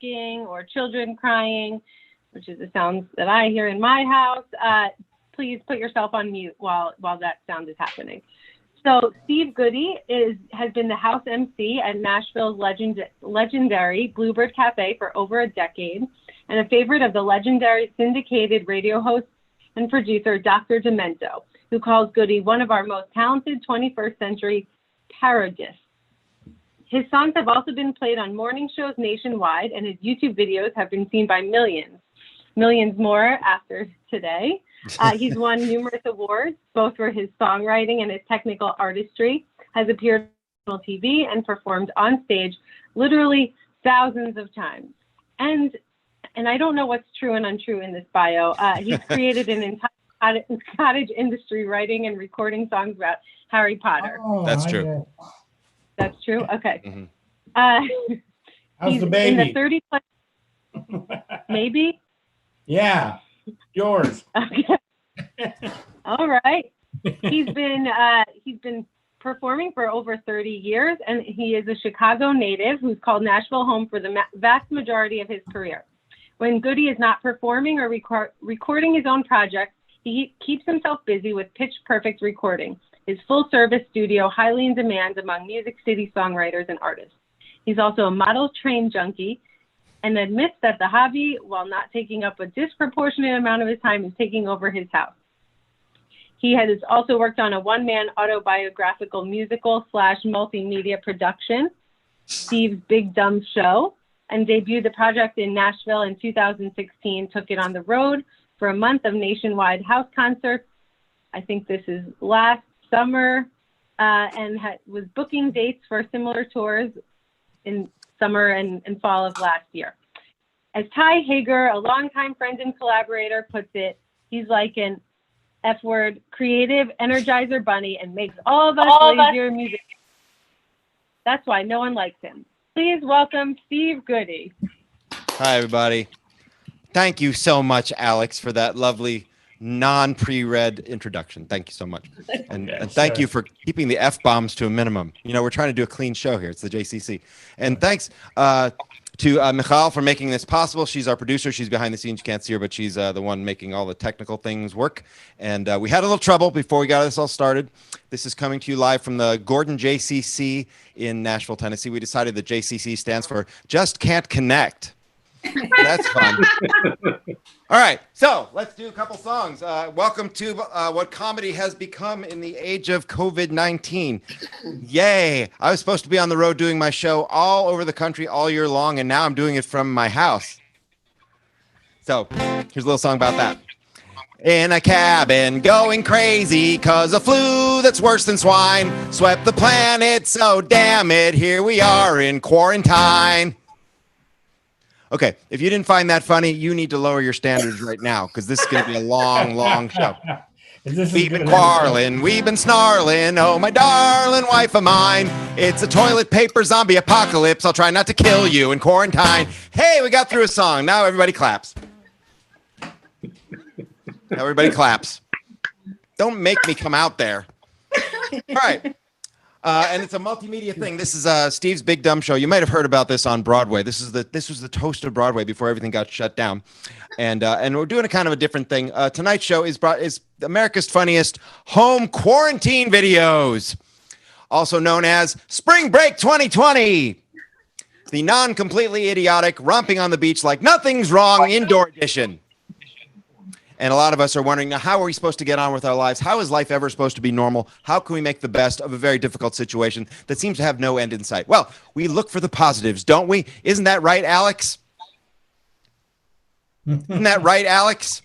or children crying, which is the sounds that I hear in my house, please put yourself on mute while that sound is happening. So Steve Goodie has been the house MC at Nashville's legendary Bluebird Cafe for over a decade, and a favorite of the legendary syndicated radio host and producer Dr. Demento, who calls Goodie one of our most talented 21st century parodists. His songs have also been played on morning shows nationwide, and his YouTube videos have been seen by millions more after today. He's won numerous awards, both for his songwriting and his technical artistry, has appeared on TV and performed on stage literally thousands of times. And I don't know what's true and untrue in this bio. He's created an entire cottage industry writing and recording songs about Harry Potter. Oh, That's true. That's true? Okay. Mm-hmm. How's the baby? In the 30+, maybe? Yeah, yours. Okay. All right. He's been performing for over 30 years, and he is a Chicago native who's called Nashville home for the vast majority of his career. When Goodie is not performing or recording his own projects, he keeps himself busy with Pitch Perfect recording, his full-service studio highly in demand among Music City songwriters and artists. He's also a model train junkie and admits that the hobby, while not taking up a disproportionate amount of his time, is taking over his house. He has also worked on a one-man autobiographical musical / multimedia production, Steve's Big Dumb Show, and debuted the project in Nashville in 2016, took it on the road for a month of nationwide house concerts. I think this is last summer, and was booking dates for similar tours in summer and fall of last year. As Ty Hager, a longtime friend and collaborator, puts it, he's like an F-word creative energizer bunny and makes all of us lazier music. That's why no one likes him. Please welcome Steve Goodie. Hi, everybody. Thank you so much, Alex, for that lovely non-pre-read introduction. Thank you so much. And thank you for keeping the F-bombs to a minimum. You know, we're trying to do a clean show here. It's the JCC. And thanks to Michal for making this possible. She's our producer. She's behind the scenes. You can't see her, but she's the one making all the technical things work. And we had a little trouble before we got this all started. This is coming to you live from the Gordon JCC in Nashville, Tennessee. We decided that JCC stands for Just Can't Connect. That's fun. All right, so let's do a couple songs. Welcome to what comedy has become in the age of COVID-19. Yay! I was supposed to be on the road doing my show all over the country all year long, and now I'm doing it from my house. So here's a little song about that. In a cabin going crazy cause a flu that's worse than swine swept the planet, so damn it, here we are in quarantine. Okay, if you didn't find that funny, you need to lower your standards right now because this is going to be a long, long show. We've been quarreling, we've been snarling, oh my darling wife of mine. It's a toilet paper zombie apocalypse. I'll try not to kill you in quarantine. Hey, we got through a song. Now everybody claps. Now everybody claps. Don't make me come out there. All right. And it's a multimedia thing. This is Steve's Big Dumb Show. You might have heard about this on Broadway. This was the toast of Broadway before everything got shut down, and we're doing a kind of a different thing. Tonight's show is America's funniest home quarantine videos, also known as Spring Break 2020, the non-completely idiotic romping on the beach like nothing's wrong indoor edition. And a lot of us are wondering, now, how are we supposed to get on with our lives? How is life ever supposed to be normal? How can we make the best of a very difficult situation that seems to have no end in sight? Well, we look for the positives, don't we? Isn't that right, Alex? Isn't that right, Alex?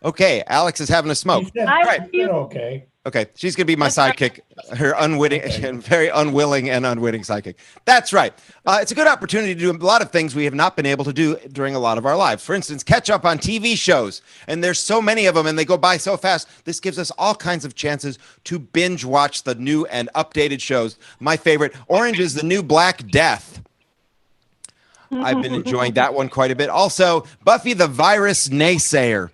Okay, Alex is having a smoke. All right. Okay. Okay, she's going to be my sidekick, her unwitting, very unwilling and unwitting sidekick. That's right. It's a good opportunity to do a lot of things we have not been able to do during a lot of our lives. For instance, catch up on TV shows. And there's so many of them, and they go by so fast. This gives us all kinds of chances to binge watch the new and updated shows. My favorite, Orange is the New Black Death. I've been enjoying that one quite a bit. Also, Buffy the Virus Naysayer.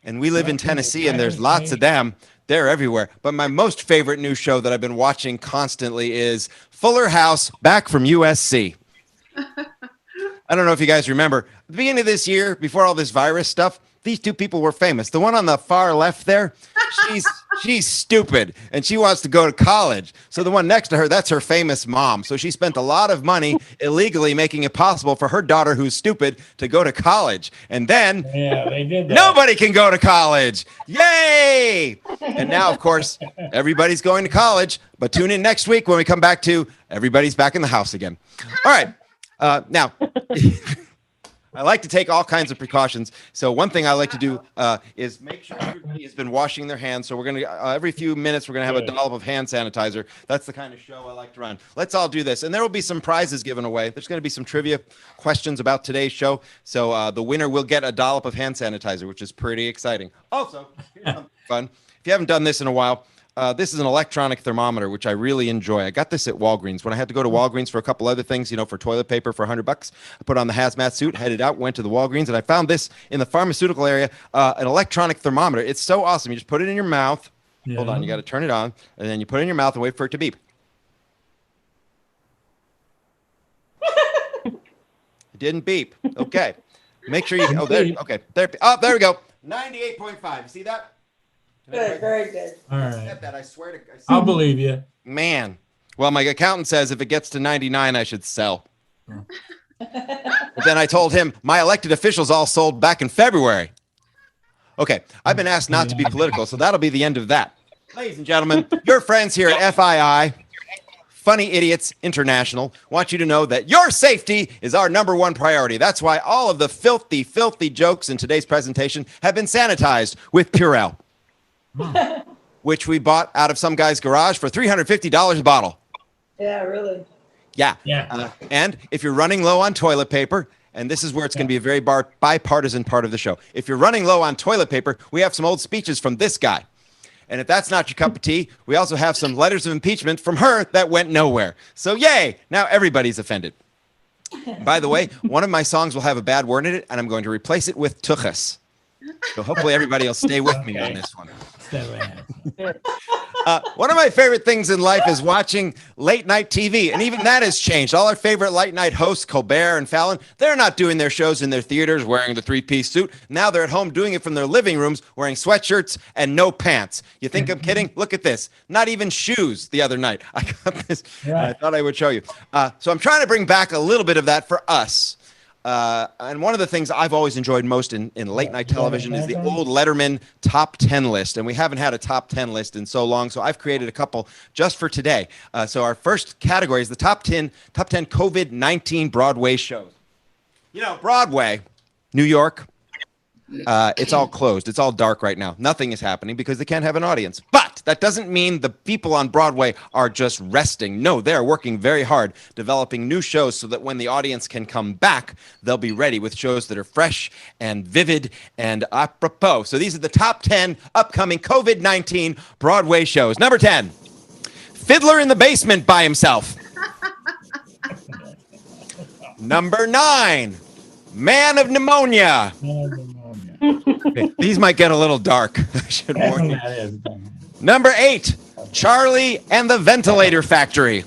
And we live in Tennessee, and there's lots of them. They're everywhere. But my most favorite new show that I've been watching constantly is Fuller House, back from USC. I don't know if you guys remember, at the beginning of this year, before all this virus stuff, these two people were famous. The one on the far left there, she's stupid and she wants to go to college. So the one next to her, that's her famous mom. So she spent a lot of money illegally making it possible for her daughter, who's stupid, to go to college. And then they did that. Nobody can go to college. Yay! And now, of course, everybody's going to college. But tune in next week when we come back to everybody's back in the house again. All right. Now, I like to take all kinds of precautions. So one thing I like to do is make sure everybody has been washing their hands. So we're going to, every few minutes, we're going to have a dollop of hand sanitizer. That's the kind of show I like to run. Let's all do this. And there will be some prizes given away. There's going to be some trivia questions about today's show. So the winner will get a dollop of hand sanitizer, which is pretty exciting. Also, here's something fun. If you haven't done this in a while, this is an electronic thermometer, which I really enjoy. I got this at Walgreens. When I had to go to Walgreens for a couple other things, for toilet paper for $100, I put on the hazmat suit, headed out, went to the Walgreens, and I found this in the pharmaceutical area, an electronic thermometer. It's so awesome. You just put it in your mouth. Yeah. Hold on. You got to turn it on, and then you put it in your mouth and wait for it to beep. It didn't beep. Okay. Make sure you. Oh, there. Okay. There. Oh, there we go. 98.5. You see that? Good, very good. All right. That, I swear to. I'll believe you. Man. Well, my accountant says if it gets to 99, I should sell. But then I told him my elected officials all sold back in February. Okay. I've been asked not to be political, so that'll be the end of that. Ladies and gentlemen, your friends here at FII, Funny Idiots International, want you to know that your safety is our #1 priority. That's why all of the filthy, filthy jokes in today's presentation have been sanitized with Purell. Which we bought out of some guy's garage for $350 a bottle. Yeah, really. Yeah. And if you're running low on toilet paper, and this is where it's going to be a very bipartisan part of the show. If you're running low on toilet paper, we have some old speeches from this guy. And if that's not your cup of tea, we also have some letters of impeachment from her that went nowhere. So yay, now everybody's offended. By the way, one of my songs will have a bad word in it, and I'm going to replace it with tuchus. So hopefully everybody will stay with me on this one. One of my favorite things in life is watching late night TV, and even that has changed. All our favorite late night hosts, Colbert and Fallon, they're not doing their shows in their theaters wearing the 3-piece suit. Now they're at home doing it from their living rooms wearing sweatshirts and no pants. You think I'm kidding? Look at this. Not even shoes the other night. I got this. I thought I would show you. So I'm trying to bring back a little bit of that for us. And one of the things I've always enjoyed most in late night television is the old Letterman top 10 list. And we haven't had a top 10 list in so long. So I've created a couple just for today. So our first category is the top 10 COVID-19 Broadway shows. Broadway, New York, it's all closed. It's all dark right now. Nothing is happening because they can't have an audience. But that doesn't mean the people on Broadway are just resting. No, they're working very hard, developing new shows so that when the audience can come back, they'll be ready with shows that are fresh and vivid and apropos. So these are the top 10 upcoming COVID-19 Broadway shows. Number 10, Fiddler in the Basement by Himself. Number 9, Man of Pneumonia. Okay, these might get a little dark. I should warn you. Number 8, Charlie and the Ventilator Factory.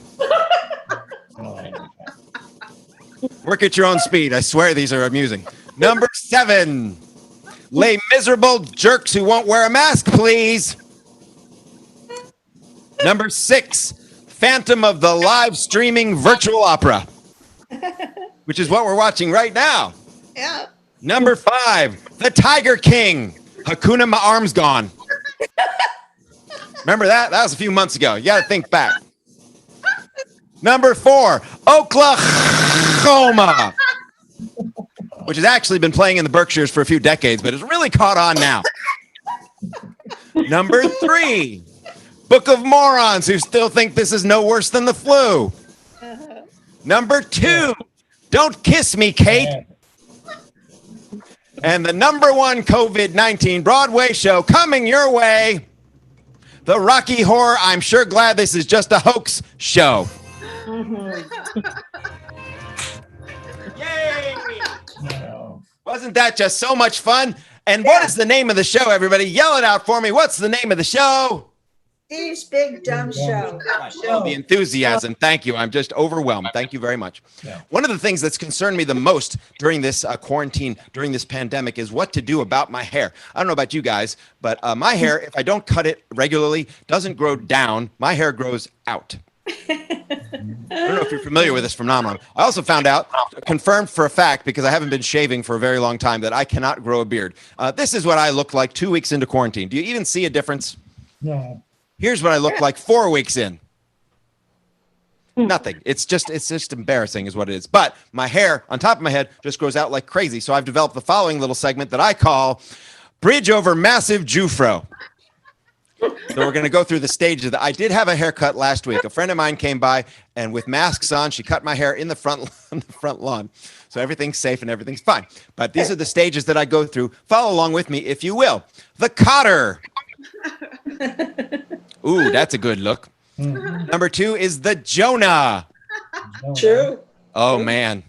Work at your own speed. I swear these are amusing. Number 7, Les Miserable Jerks Who Won't Wear a Mask, Please. Number 6, Phantom of the Live Streaming Virtual Opera, which is what we're watching right now. Yeah. Number 5, The Tiger King, Hakuna My Arm's Gone. Remember that? That was a few months ago. You got to think back. Number 4, Oklahoma, which has actually been playing in the Berkshires for a few decades, but it's really caught on now. Number 3, Book of Morons Who Still Think This Is No Worse Than the Flu. Number 2, Don't Kiss Me, Kate. And the number 1 COVID-19 Broadway show coming your way, the Rocky Horror I'm Sure Glad This Is Just a Hoax show. Yay! Wasn't that just so much fun? And what is the name of the show, everybody? Yell it out for me. What's the name of the show? Steve's Big Dumb Show. Oh, the enthusiasm. Thank you. I'm just overwhelmed. Thank you very much. Yeah. One of the things that's concerned me the most during this quarantine, during this pandemic, is what to do about my hair. I don't know about you guys, but my hair, if I don't cut it regularly, doesn't grow down. My hair grows out. I don't know if you're familiar with this phenomenon. I also found out, confirmed for a fact, because I haven't been shaving for a very long time, that I cannot grow a beard. This is what I look like 2 weeks into quarantine. Do you even see a difference? No. Here's what I look like 4 weeks in. Nothing. It's just embarrassing is what it is. But my hair on top of my head just grows out like crazy. So I've developed the following little segment that I call Bridge Over Massive Jufro. So we're going to go through the stages. I did have a haircut last week. A friend of mine came by, and with masks on, she cut my hair in the front lawn. So everything's safe and everything's fine. But these are the stages that I go through. Follow along with me, if you will. The Cotter. Ooh, that's a good look. Number 2 is the Jonah. True. Oh, man.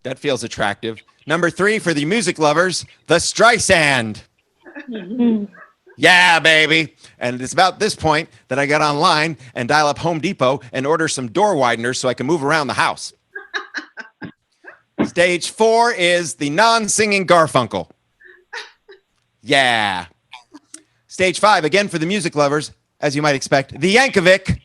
That feels attractive. Number 3 for the music lovers, the Streisand. Yeah, baby. And it's about this point that I got online and dial up Home Depot and order some door wideners so I can move around the house. Stage 4 is the non-singing Garfunkel. Yeah. Stage 5, again for the music lovers, as you might expect, the Yankovic.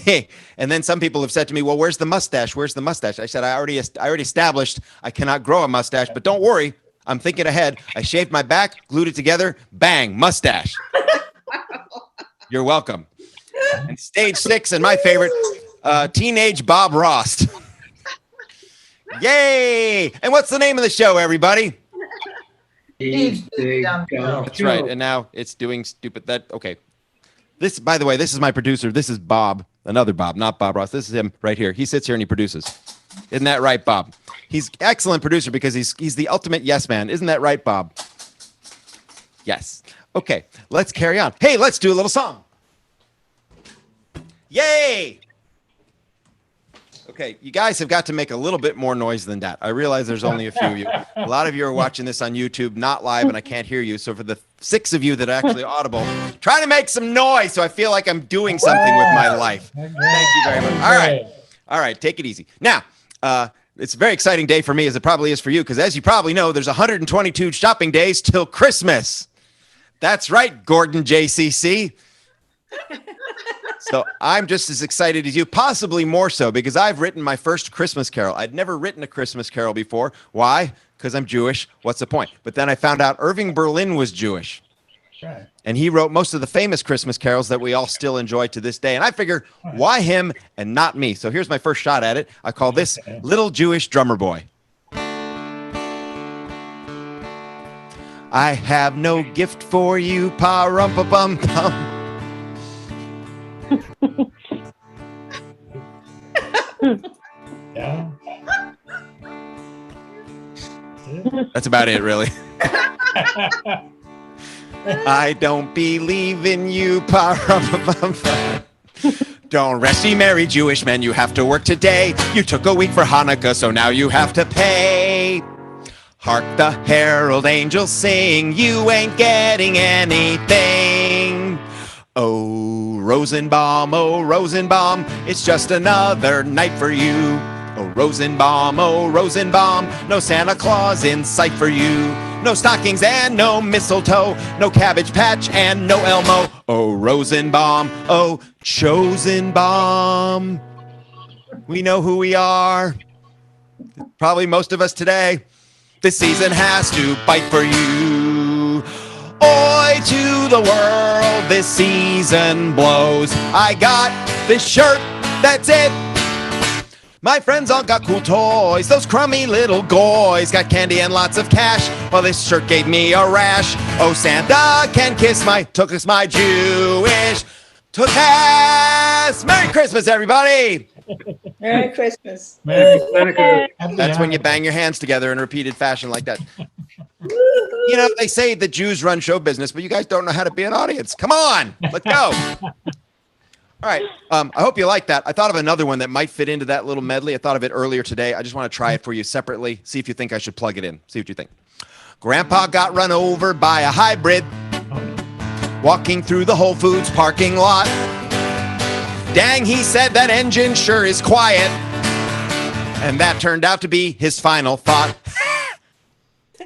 Hey, and then some people have said to me, well, where's the mustache? Where's the mustache? I said, I already established I cannot grow a mustache, but don't worry. I'm thinking ahead. I shaved my back, glued it together, bang, mustache. You're welcome. And stage 6, and my favorite, teenage Bob Ross. Yay! And what's the name of the show, everybody? Steve's Big Dumb Show. That's right. And now it's doing stupid. Okay. This, by the way, this is my producer. This is Bob, another Bob, not Bob Ross. This is him right here. He sits here and he produces. Isn't that right, Bob? He's excellent producer because he's the ultimate yes man. Isn't that right, Bob? Yes. Okay, let's carry on. Hey, let's do a little song. Yay! Okay, you guys have got to make a little bit more noise than that. I realize there's only a few of you. A lot of you are watching this on YouTube, not live, and I can't hear you. So for the 6 of you that are actually audible, try to make some noise so I feel like I'm doing something with my life. Thank you very much. All right, take it easy. Now, it's a very exciting day for me, as it probably is for you, because as you probably know, there's 122 shopping days till Christmas. That's right, Gordon JCC. So I'm just as excited as you, possibly more so, because I've written my first Christmas carol. I'd never written a Christmas carol before. Why? Because I'm Jewish. What's the point? But then I found out Irving Berlin was Jewish. Right. And he wrote most of the famous Christmas carols that we all still enjoy to this day. And I figure, why him and not me? So here's my first shot at it. I call this Little Jewish Drummer Boy. I have no gift for you, pa-rum-pa-bum-bum. Yeah. That's about it, really. I don't believe in you, pa-rum-pa-bum-bum. Don't rest, ye merry Jewish men, you have to work today. You took a week for Hanukkah, so now you have to pay. Hark the herald angels sing, you ain't getting anything. Oh, Rosenbaum, it's just another night for you. Oh, Rosenbaum, no Santa Claus in sight for you. No stockings and no mistletoe, no Cabbage Patch and no Elmo. Oh, Rosenbaum, oh, chosen bomb. We know who we are. Probably most of us today. This season has to bite for you. Oi to the world, this season blows. I got this shirt, that's it. My friends all got cool toys. Those crummy little goys got candy and lots of cash. Well, this shirt gave me a rash. Oh, Santa can kiss my, took us my Jewish toothpaste. Merry Christmas, everybody. Merry Christmas. Merry That's when you bang your hands together in repeated fashion like that. You know, they say the Jews run show business, but you guys don't know how to be an audience. Come on, let's go. All right. I hope you like that. I thought of another one that might fit into that little medley. I thought of it earlier today. I just want to try it for you separately. See if you think I should plug it in. See what you think. Grandpa got run over by a hybrid. walking through the Whole Foods parking lot. Dang, he said that engine sure is quiet. And that turned out to be his final thought.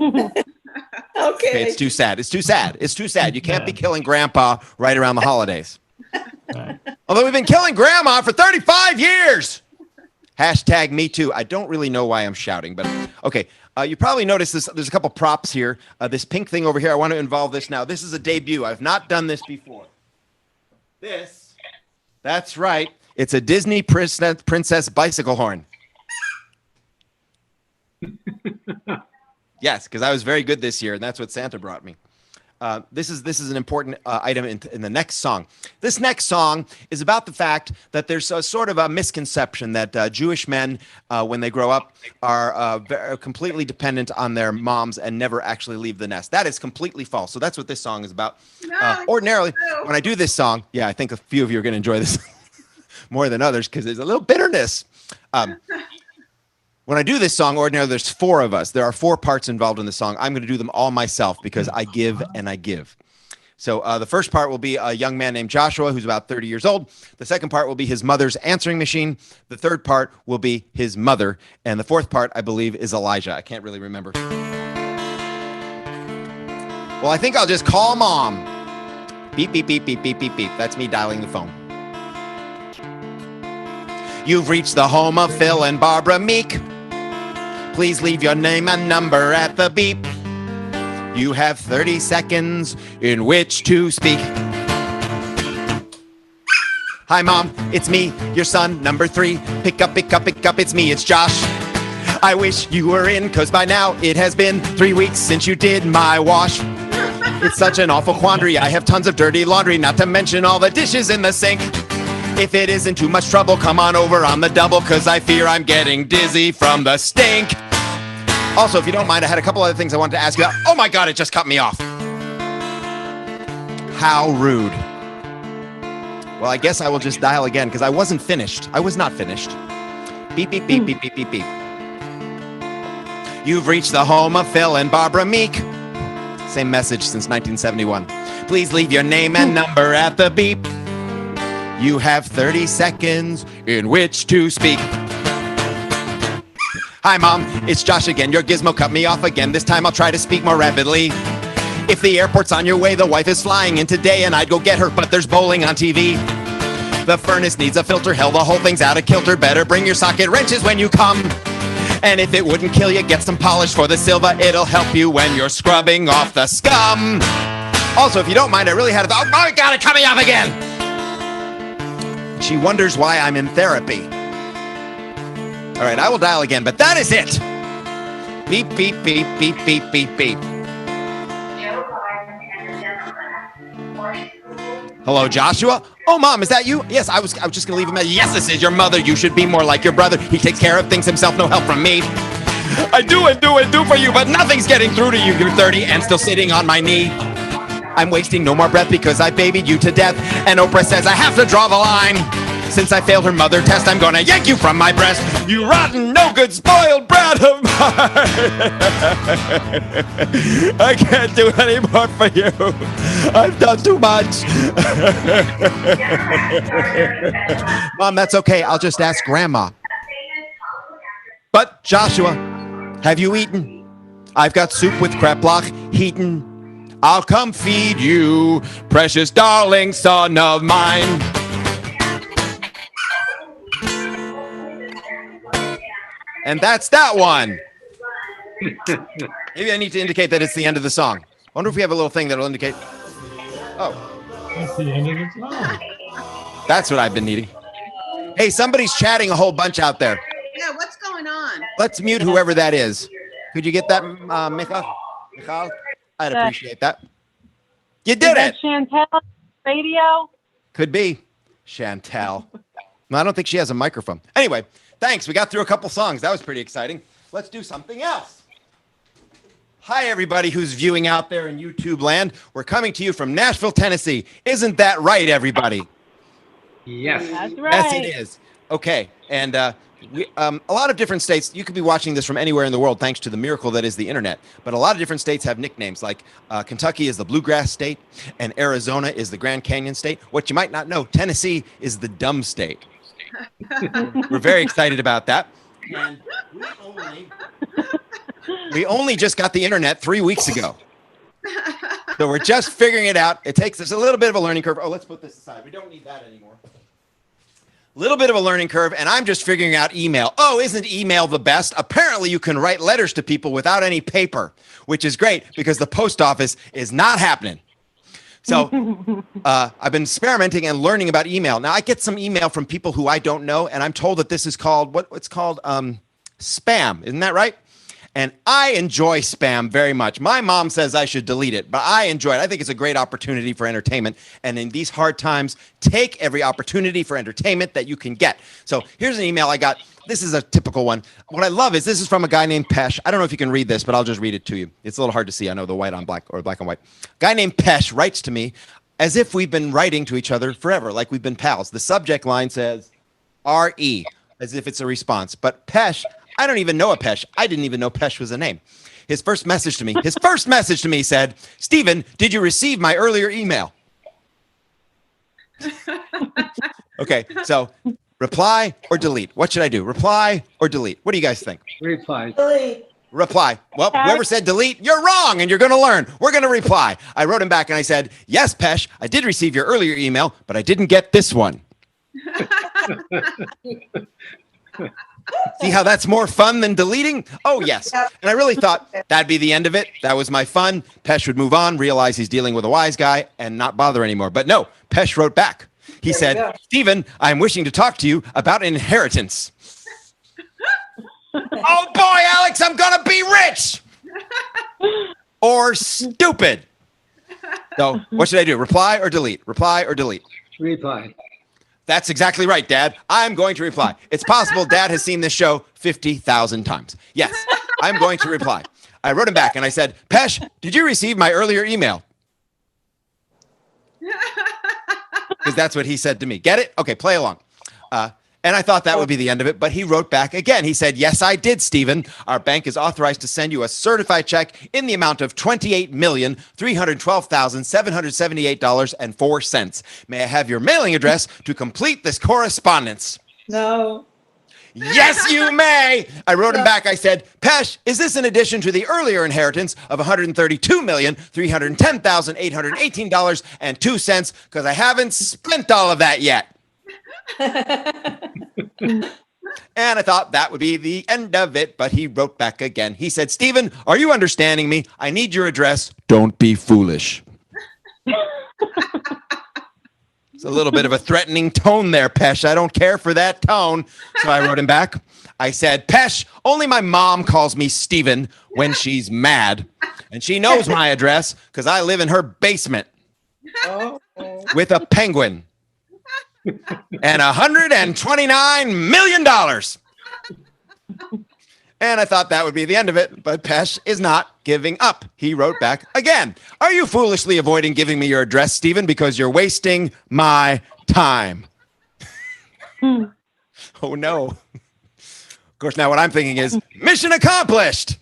Okay, it's too sad. It's too sad. It's too sad. You can't be killing Grandpa right around the holidays. Although we've been killing Grandma for 35 years. Hashtag me too. I don't really know why I'm shouting, but okay. You probably noticed this. There's a couple props here. This pink thing over here, I want to involve this now. This is a debut. I've not done this before. That's right. It's a Disney princess bicycle horn. Yes, because I was very good this year, and that's what Santa brought me. This is an important item in the next song. This next song is about the fact that there's a sort of a misconception that Jewish men, when they grow up, are completely dependent on their moms and never actually leave the nest. That is completely false. So that's what this song is about. Ordinarily, when I do this song, yeah, I think a few of you are going to enjoy this more than others because there's a little bitterness. When I do this song, ordinarily there's 4 of us. There are 4 parts involved in the song. I'm going to do them all myself because I give and I give. So the first part will be a young man named Joshua who's about 30 years old. The second part will be his mother's answering machine. The third part will be his mother. And the fourth part, I believe, is Elijah. I can't really remember. Well, I think I'll just call Mom. Beep, beep, beep, beep, beep, beep, beep. That's me dialing the phone. You've reached the home of Phil and Barbara Meek. Please leave your name and number at the beep. You have 30 seconds in which to speak. Hi, Mom, it's me, your son, number 3. Pick up, pick up, pick up, it's me, it's Josh. I wish you were in, cause by now it has been 3 weeks since you did my wash. It's such an awful quandary, I have tons of dirty laundry, not to mention all the dishes in the sink. If it isn't too much trouble, come on over on the double, cause I fear I'm getting dizzy from the stink. Also, if you don't mind, I had a couple other things I wanted to ask you about. Oh my God, it just cut me off. How rude. Well, I guess I will just dial again, because I wasn't finished. I was not finished. Beep, beep, beep, beep, beep, beep, beep. You've reached the home of Phil and Barbara Meek. Same message since 1971. Please leave your name and number at the beep. You have 30 seconds in which to speak. Hi, Mom, it's Josh again. Your gizmo cut me off again. This time I'll try to speak more rapidly. If the airport's on your way, the wife is flying in today, and I'd go get her, but there's bowling on TV. The furnace needs a filter. Hell, the whole thing's out of kilter. Better bring your socket wrenches when you come. And if it wouldn't kill you, get some polish for the silver. It'll help you when you're scrubbing off the scum. Also, if you don't mind, I really had a thought. Oh my God, it cut me off again. She wonders why I'm in therapy. All right, I will dial again, but that is it. Beep, beep, beep, beep, beep, beep, beep. Hello, Joshua? Oh, Mom, is that you? Yes, I was just going to leave a message. Yes, this is your mother. You should be more like your brother. He takes care of things himself, no help from me. I do for you, but nothing's getting through to you. You're 30 and still sitting on my knee. I'm wasting no more breath because I babied you to death. And Oprah says I have to draw the line. Since I failed her mother test, I'm gonna yank you from my breast. You rotten, no good, spoiled brat of mine. I can't do any more for you. I've done too much. Mom, that's okay. I'll just ask Grandma. But Joshua, have you eaten? I've got soup with crab block heatin'. I'll come feed you, precious darling son of mine. And that's that one. Maybe I need to indicate that it's the end of the song. I wonder if we have a little thing that'll indicate. Oh. That's the end of the song. That's what I've been needing. Hey, somebody's chatting a whole bunch out there. Yeah, what's going on? Let's mute whoever that is. Could you get that, Michal? I'd appreciate that. You did it. Chantel radio? Could be. Chantel. No, I don't think she has a microphone. Anyway, thanks. We got through a couple songs. That was pretty exciting. Let's do something else. Hi, everybody who's viewing out there in YouTube land. We're coming to you from Nashville, Tennessee. Isn't that right, everybody? Yes. That's right. Yes, it is. Okay. And a lot of different states, you could be watching this from anywhere in the world thanks to the miracle that is the internet. But a lot of different states have nicknames, like Kentucky is the Bluegrass State and Arizona is the Grand Canyon State. What you might not know, Tennessee is the Dumb State. We're very excited about that. And we only just got the internet 3 weeks ago. So we're just figuring it out. It takes us a little bit of a learning curve. Oh, let's put this aside. We don't need that anymore. Little bit of a learning curve, and I'm just figuring out email. Oh, isn't email the best? Apparently, you can write letters to people without any paper, which is great because the post office is not happening. So I've been experimenting and learning about email. Now, I get some email from people who I don't know, and I'm told that this is called, what's called spam. Isn't that right? And I enjoy spam very much. My mom says I should delete it, but I enjoy it. I think it's a great opportunity for entertainment. And in these hard times, take every opportunity for entertainment that you can get. So here's an email I got. This is a typical one. What I love is this is from a guy named Pesh. I don't know if you can read this, but I'll just read it to you. It's a little hard to see. I know the white on black or black on white. Guy named Pesh writes to me as if we've been writing to each other forever, like we've been pals. The subject line says R-E, as if it's a response. But Pesh, I don't even know a Pesh. I didn't even know Pesh was a name. His first message to me said, Stephen, did you receive my earlier email? Okay, so reply or delete? What should I do? Reply or delete? What do you guys think? Reply. Delete. Reply. Well, whoever said delete, you're wrong, and you're going to learn. We're going to reply. I wrote him back and I said, yes, Pesh, I did receive your earlier email, but I didn't get this one. See how that's more fun than deleting? Oh, yes. And I really thought that'd be the end of it. That was my fun. Pesh would move on, realize he's dealing with a wise guy, and not bother anymore. But no, Pesh wrote back. He said, Stephen, I'm wishing to talk to you about inheritance. Oh, boy, Alex, I'm going to be rich. Or stupid. So what should I do? Reply or delete? Reply or delete? Reply. That's exactly right, Dad. I'm going to reply. It's possible Dad has seen this show 50,000 times. Yes, I'm going to reply. I wrote him back and I said, Pesh, did you receive my earlier email? Because that's what he said to me. Get it? Okay, play along. And I thought that would be the end of it, but he wrote back again. He said, yes, I did, Stephen. Our bank is authorized to send you a certified check in the amount of $28,312,778.04. May I have your mailing address to complete this correspondence? No. Yes, you may. I wrote him back. I said, Pesh, is this in addition to the earlier inheritance of $132,310,818.02? Because I haven't spent all of that yet. And I thought that would be the end of it, but he wrote back again. He said, Stephen, are you understanding me? I need your address. Don't be foolish. It's a little bit of a threatening tone there, Pesh. I don't care for that tone. So I wrote him back. I said, Pesh, only my mom calls me Stephen when she's mad. And she knows my address because I live in her basement with a penguin. And $129 million. And I thought that would be the end of it, but Pesh is not giving up. He wrote back again. Are you foolishly avoiding giving me your address, Stephen, because you're wasting my time? Oh, no. Of course, now what I'm thinking is mission accomplished.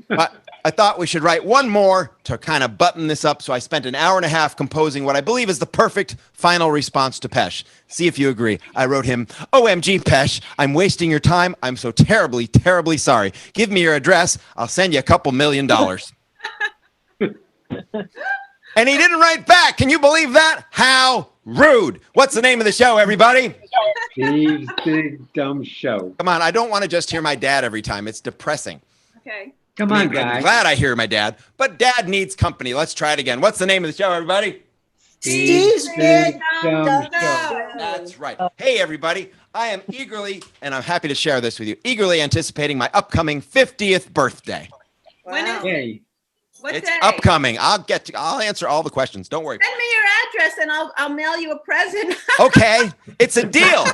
But I thought we should write one more to kind of button this up. So I spent an hour and a half composing what I believe is the perfect final response to Pesh. See if you agree. I wrote him, OMG, Pesh, I'm wasting your time. I'm so terribly, terribly sorry. Give me your address. I'll send you a couple $1 million. And he didn't write back. Can you believe that? How rude. What's the name of the show, everybody? Steve's Big Dumb Show. Come on. I don't want to just hear my dad every time. It's depressing. Okay. Come I on, mean, I'm guys. glad I hear my dad, but Dad needs company. Let's try it again. What's the name of the show, everybody? Steve's Big Dumb Dumb Show. Show. That's right. Hey, everybody. I am eagerly, and I'm happy to share this with you, eagerly anticipating my upcoming 50th birthday. When is- Hey, What It's day? upcoming. I'll answer all the questions. Don't worry. Send me your address and I'll mail you a present. Okay. It's a deal.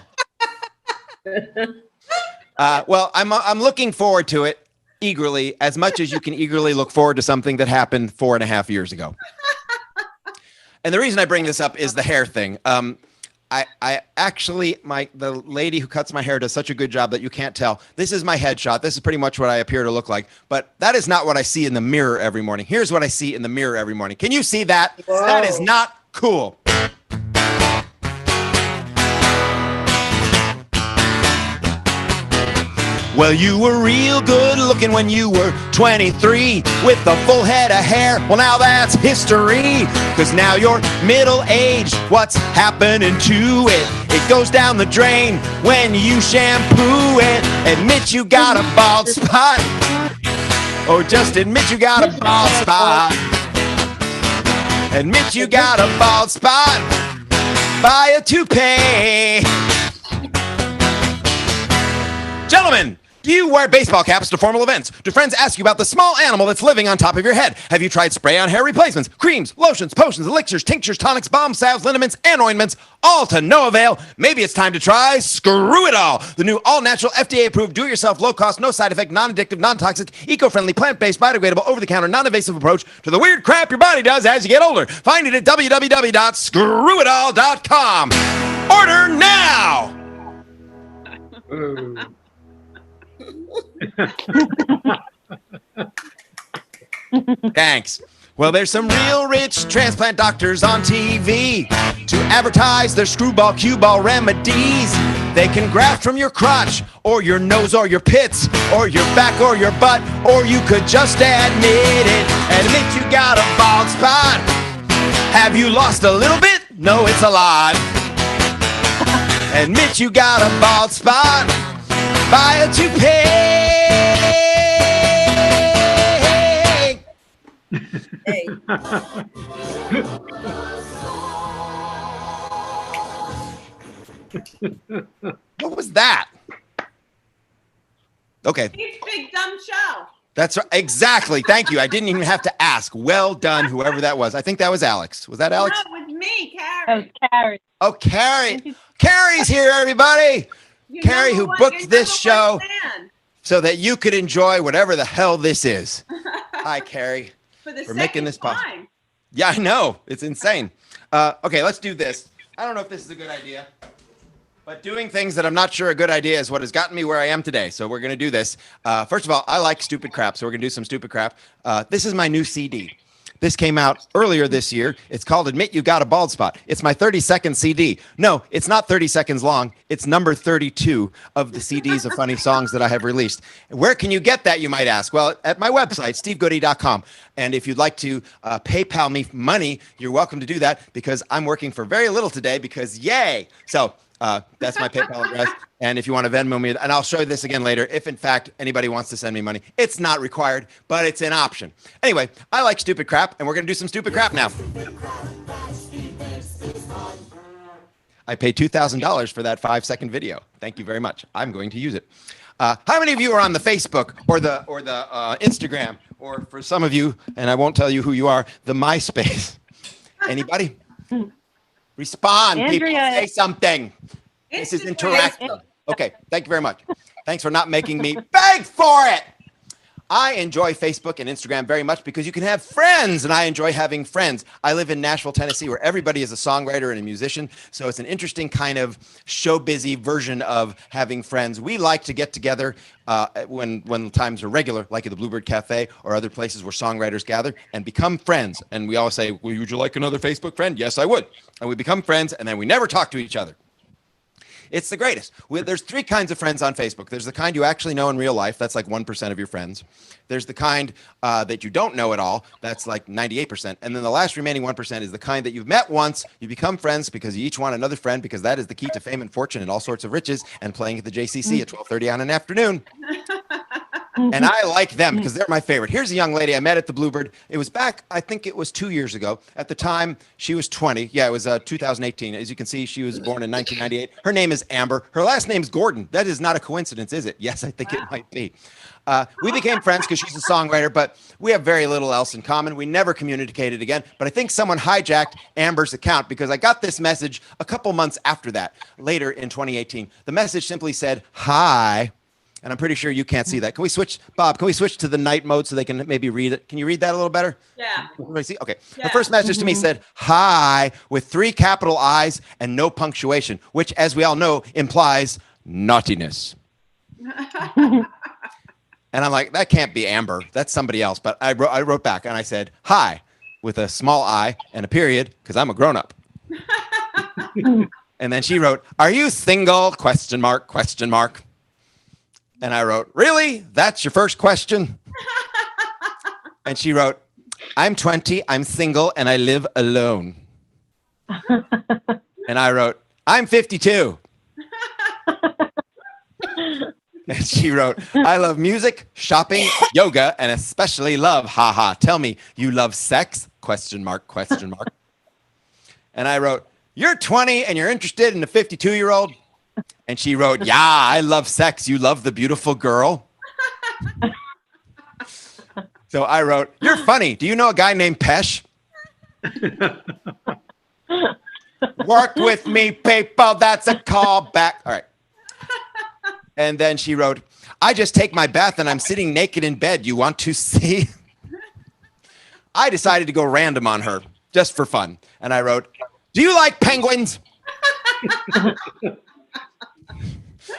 Well, I'm looking forward to it eagerly, as much as you can eagerly look forward to something that happened 4.5 years ago. And the reason I bring this up is the hair thing. I actually, the lady who cuts my hair does such a good job that you can't tell. This is my headshot. This is pretty much what I appear to look like. But that is not what I see in the mirror every morning. Here's what I see in the mirror every morning. Can you see that? Whoa. That is not cool. Well, you were real good looking when you were 23 with a full head of hair. Well, now that's history, because now you're middle-aged. What's happening to it? It goes down the drain when you shampoo it. Admit you got a bald spot, or just admit you got a bald spot. Admit you got a bald spot. Buy a toupee. Gentlemen, do you wear baseball caps to formal events? Do friends ask you about the small animal that's living on top of your head? Have you tried spray-on hair replacements, creams, lotions, potions, elixirs, tinctures, tonics, balms, salves, liniments, and ointments? All to no avail. Maybe it's time to try Screw It All, the new all-natural, FDA-approved, do-it-yourself, low-cost, no-side-effect, non-addictive, non-toxic, eco-friendly, plant-based, biodegradable, over-the-counter, non-invasive approach to the weird crap your body does as you get older. Find it at www.screwitall.com. Order now! Ooh. Thanks. Well, there's some real rich transplant doctors on TV to advertise their screwball cue ball remedies. They can graft from your crotch or your nose or your pits or your back or your butt, or you could just admit it. Admit you got a bald spot. Have you lost a little bit? No, it's a lot. Admit you got a bald spot. Buy a toupee. Hey. What was that? Okay. Steve's Big Dumb Show. That's right. Exactly. Thank you. I didn't even have to ask. Well done, whoever that was. I think that was Alex. Was that Alex? No, it was me, That Carrie. was Carrie. Oh, Carrie. Carrie's here, everybody. Your Carrie, number who one- booked your this number one show fan. so that you could enjoy whatever the hell this is. Hi, Carrie. For the We're making second this possible. time. Yeah, I know. It's insane. Okay, let's do this. I don't know if this is a good idea, but doing things that I'm not sure a good idea is what has gotten me where I am today. So we're going to do this. First of all, I like stupid crap, so we're going to do some stupid crap. This is my new CD. This came out earlier this year. It's called Admit You Got a Bald Spot. It's my 30-second CD. No, it's not 30 seconds long. It's number 32 of the CDs of funny songs that I have released. Where can you get that, you might ask? Well, at my website, stevegoodie.com. And if you'd like to PayPal me money, you're welcome to do that, because I'm working for very little today because yay. So that's my PayPal address. And if you want to Venmo me, and I'll show you this again later, if in fact anybody wants to send me money, it's not required, but it's an option. Anyway, I like stupid crap, and we're going to do some stupid crap now. I paid $2,000 for that 5-second video. Thank you very much. I'm going to use it. How many of you are on the Facebook or the Instagram, or for some of you, and I won't tell you who you are, the MySpace? Anybody? Respond, people. Andrea. Say something. This is Instagram. interactive. Okay, thank you very much. Thanks for not making me beg for it. I enjoy Facebook and Instagram very much because you can have friends, and I enjoy having friends. I live in Nashville, Tennessee, where everybody is a songwriter and a musician, so it's an interesting kind of show-busy version of having friends. We like to get together when times are regular, like at the Bluebird Cafe or other places where songwriters gather, and become friends. And we always say, well, would you like another Facebook friend? Yes, I would. And we become friends, and then we never talk to each other. It's the greatest. There's 3 kinds of friends on Facebook. There's the kind you actually know in real life. That's like 1% of your friends. There's the kind that you don't know at all. That's like 98%. And then the last remaining 1% is the kind that you've met once. You become friends because you each want another friend, because that is the key to fame and fortune and all sorts of riches and playing at the JCC at 12:30 on an afternoon. And I like them because they're my favorite. Here's a young lady I met at the Bluebird. It was back, I think it was 2 years ago. At the time, she was 20. Yeah, it was 2018. As you can see, she was born in 1998. Her name is Amber. Her last name's Gordon. That is not a coincidence, is it? Yes, I think it might be. We became friends because she's a songwriter, but we have very little else in common. We never communicated again. But I think someone hijacked Amber's account because I got this message a couple months after that, later in 2018. The message simply said, "Hi, And I'm pretty sure you can't see that. Can we switch, Bob? Can we switch to the night mode so they can maybe read it? Can you read that a little better? Yeah. Everybody see? Okay. Yeah. The first message to me said, hi, with 3 capital I's and no punctuation, which, as we all know, implies naughtiness. And I'm like, that can't be Amber. That's somebody else. But I wrote back and I said, hi, with a small I and a period, because I'm a grown-up. And then she wrote, are you single? ? And I wrote, really? That's your first question? And she wrote, I'm 20, I'm single, and I live alone. And I wrote, I'm 52. And she wrote, I love music, shopping, yoga, and especially love, haha. Tell me, you love sex? ? And I wrote, you're 20 and you're interested in a 52-year-old? And she wrote, yeah, I love sex. You love the beautiful girl? So I wrote, you're funny. Do you know a guy named Pesh? Work with me, people. That's a call back. All right. And then she wrote, I just take my bath and I'm sitting naked in bed. You want to see? I decided to go random on her just for fun. And I wrote, do you like penguins?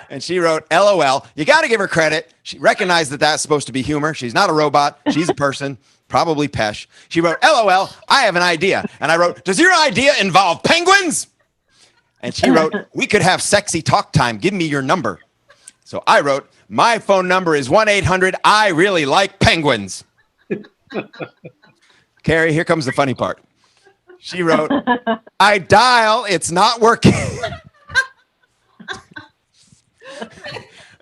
And she wrote, LOL. You got to give her credit. She recognized that that's supposed to be humor. She's not a robot. She's a person, probably Pesh. She wrote, LOL, I have an idea. And I wrote, does your idea involve penguins? And she wrote, we could have sexy talk time. Give me your number. So I wrote, my phone number is 1-800. I really like penguins. Carrie, here comes the funny part. She wrote, I dial, it's not working.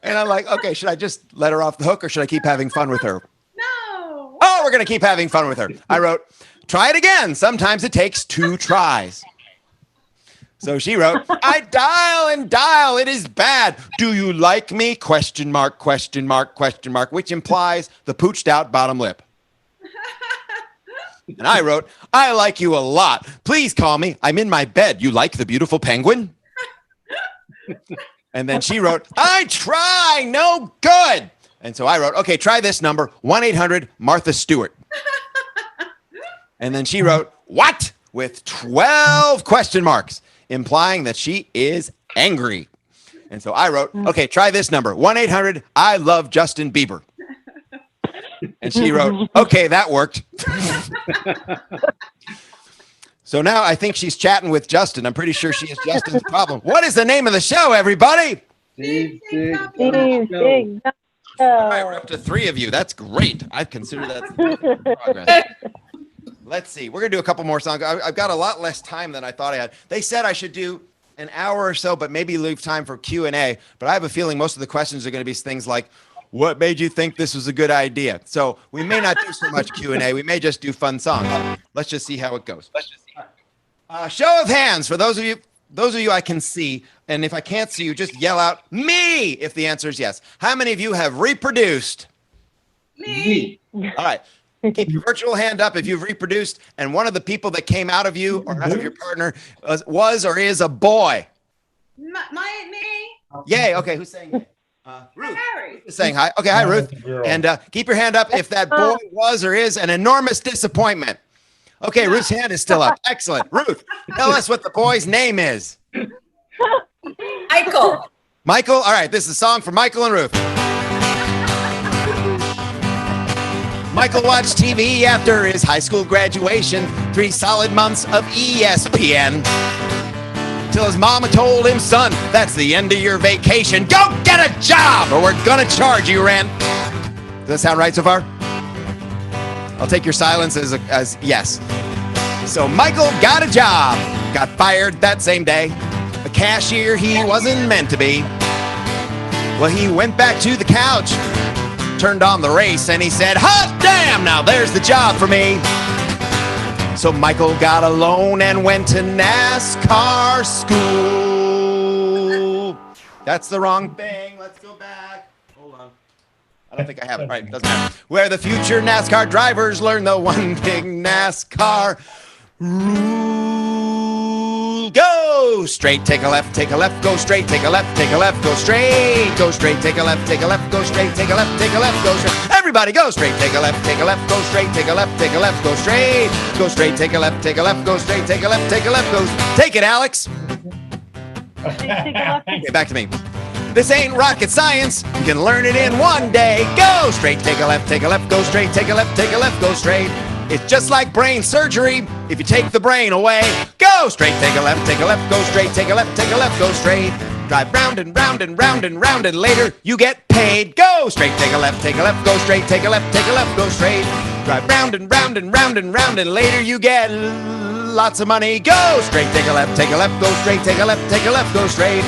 And I'm like, okay, should I just let her off the hook or should I keep having fun with her? No. Oh, we're going to keep having fun with her. I wrote, try it again. Sometimes it takes 2 tries. So she wrote, I dial and dial. It is bad. Do you like me? ? Which implies the pooched out bottom lip. And I wrote, I like you a lot. Please call me. I'm in my bed. You like the beautiful penguin? And then she wrote, I try. No good. And so I wrote, okay, try this number, 1-800 Martha Stewart. And then she wrote, what? With 12 question marks, implying that she is angry. And so I wrote, okay, try this number, 1-800 I love Justin Bieber. And she wrote, okay, that worked. So now I think she's chatting with Justin. I'm pretty sure she is Justin's problem. What is the name of the show, everybody? Steve Big All right, we're up to 3 of you. That's great. I consider that progress. Let's see. We're going to do a couple more songs. I've got a lot less time than I thought I had. They said I should do an hour or so, but maybe leave time for Q&A. But I have a feeling most of the questions are going to be things like, what made you think this was a good idea? So we may not do so much Q&A. We may just do fun songs. Let's just see how it goes. Show of hands for those of you I can see. And if I can't see you, just yell out, me, if the answer is yes. How many of you have reproduced? Me. All right. Keep your virtual hand up if you've reproduced. And one of the people that came out of you or out of your partner was or is a boy. Me. Yay. Okay. Who's saying yay? Ruth Harry. is saying hi. Okay. Hi, Ruth. Girl. And keep your hand up if that boy was or is an enormous disappointment. Okay. Ruth's hand is still up. Excellent. Ruth, tell us what the boy's name is. Michael. Michael. All right. This is a song for Michael and Ruth. Michael watched TV after his high school graduation, 3 solid months of ESPN. Till his mama told him, son, that's the end of your vacation. Go get a job or we're gonna charge you rent. Does that sound right so far? I'll take your silence as yes. So Michael got a job, got fired that same day. A cashier he wasn't meant to be. Well, he went back to the couch, turned on the race, and he said, hot damn, now there's the job for me. So Michael got a loan and went to NASCAR school. That's the wrong thing. Let's go back. Hold on. I don't think I have it right. It doesn't matter. Where the future NASCAR drivers learn the one big NASCAR rule. Go! Go straight, take a left, go straight, take a left, go straight, go straight, take a left, go straight, take a left, go straight. Everybody go straight, take a left, go straight, take a left, go straight, take a left, go straight, take a left, go. Take it, Alex. Take a left. Okay, back to me. This ain't rocket science. You can learn it in one day. Go straight, take a left, go straight, take a left, go straight. It's just like brain surgery. If you take the brain away, go straight, take a left, go straight, take a left, go straight. Drive round and round and round and round, and later you get paid. Go straight, take a left, go straight, take a left, go straight. Drive round and round and round and round, and later you get lots of money. Go straight, take a left, go straight, take a left, go straight.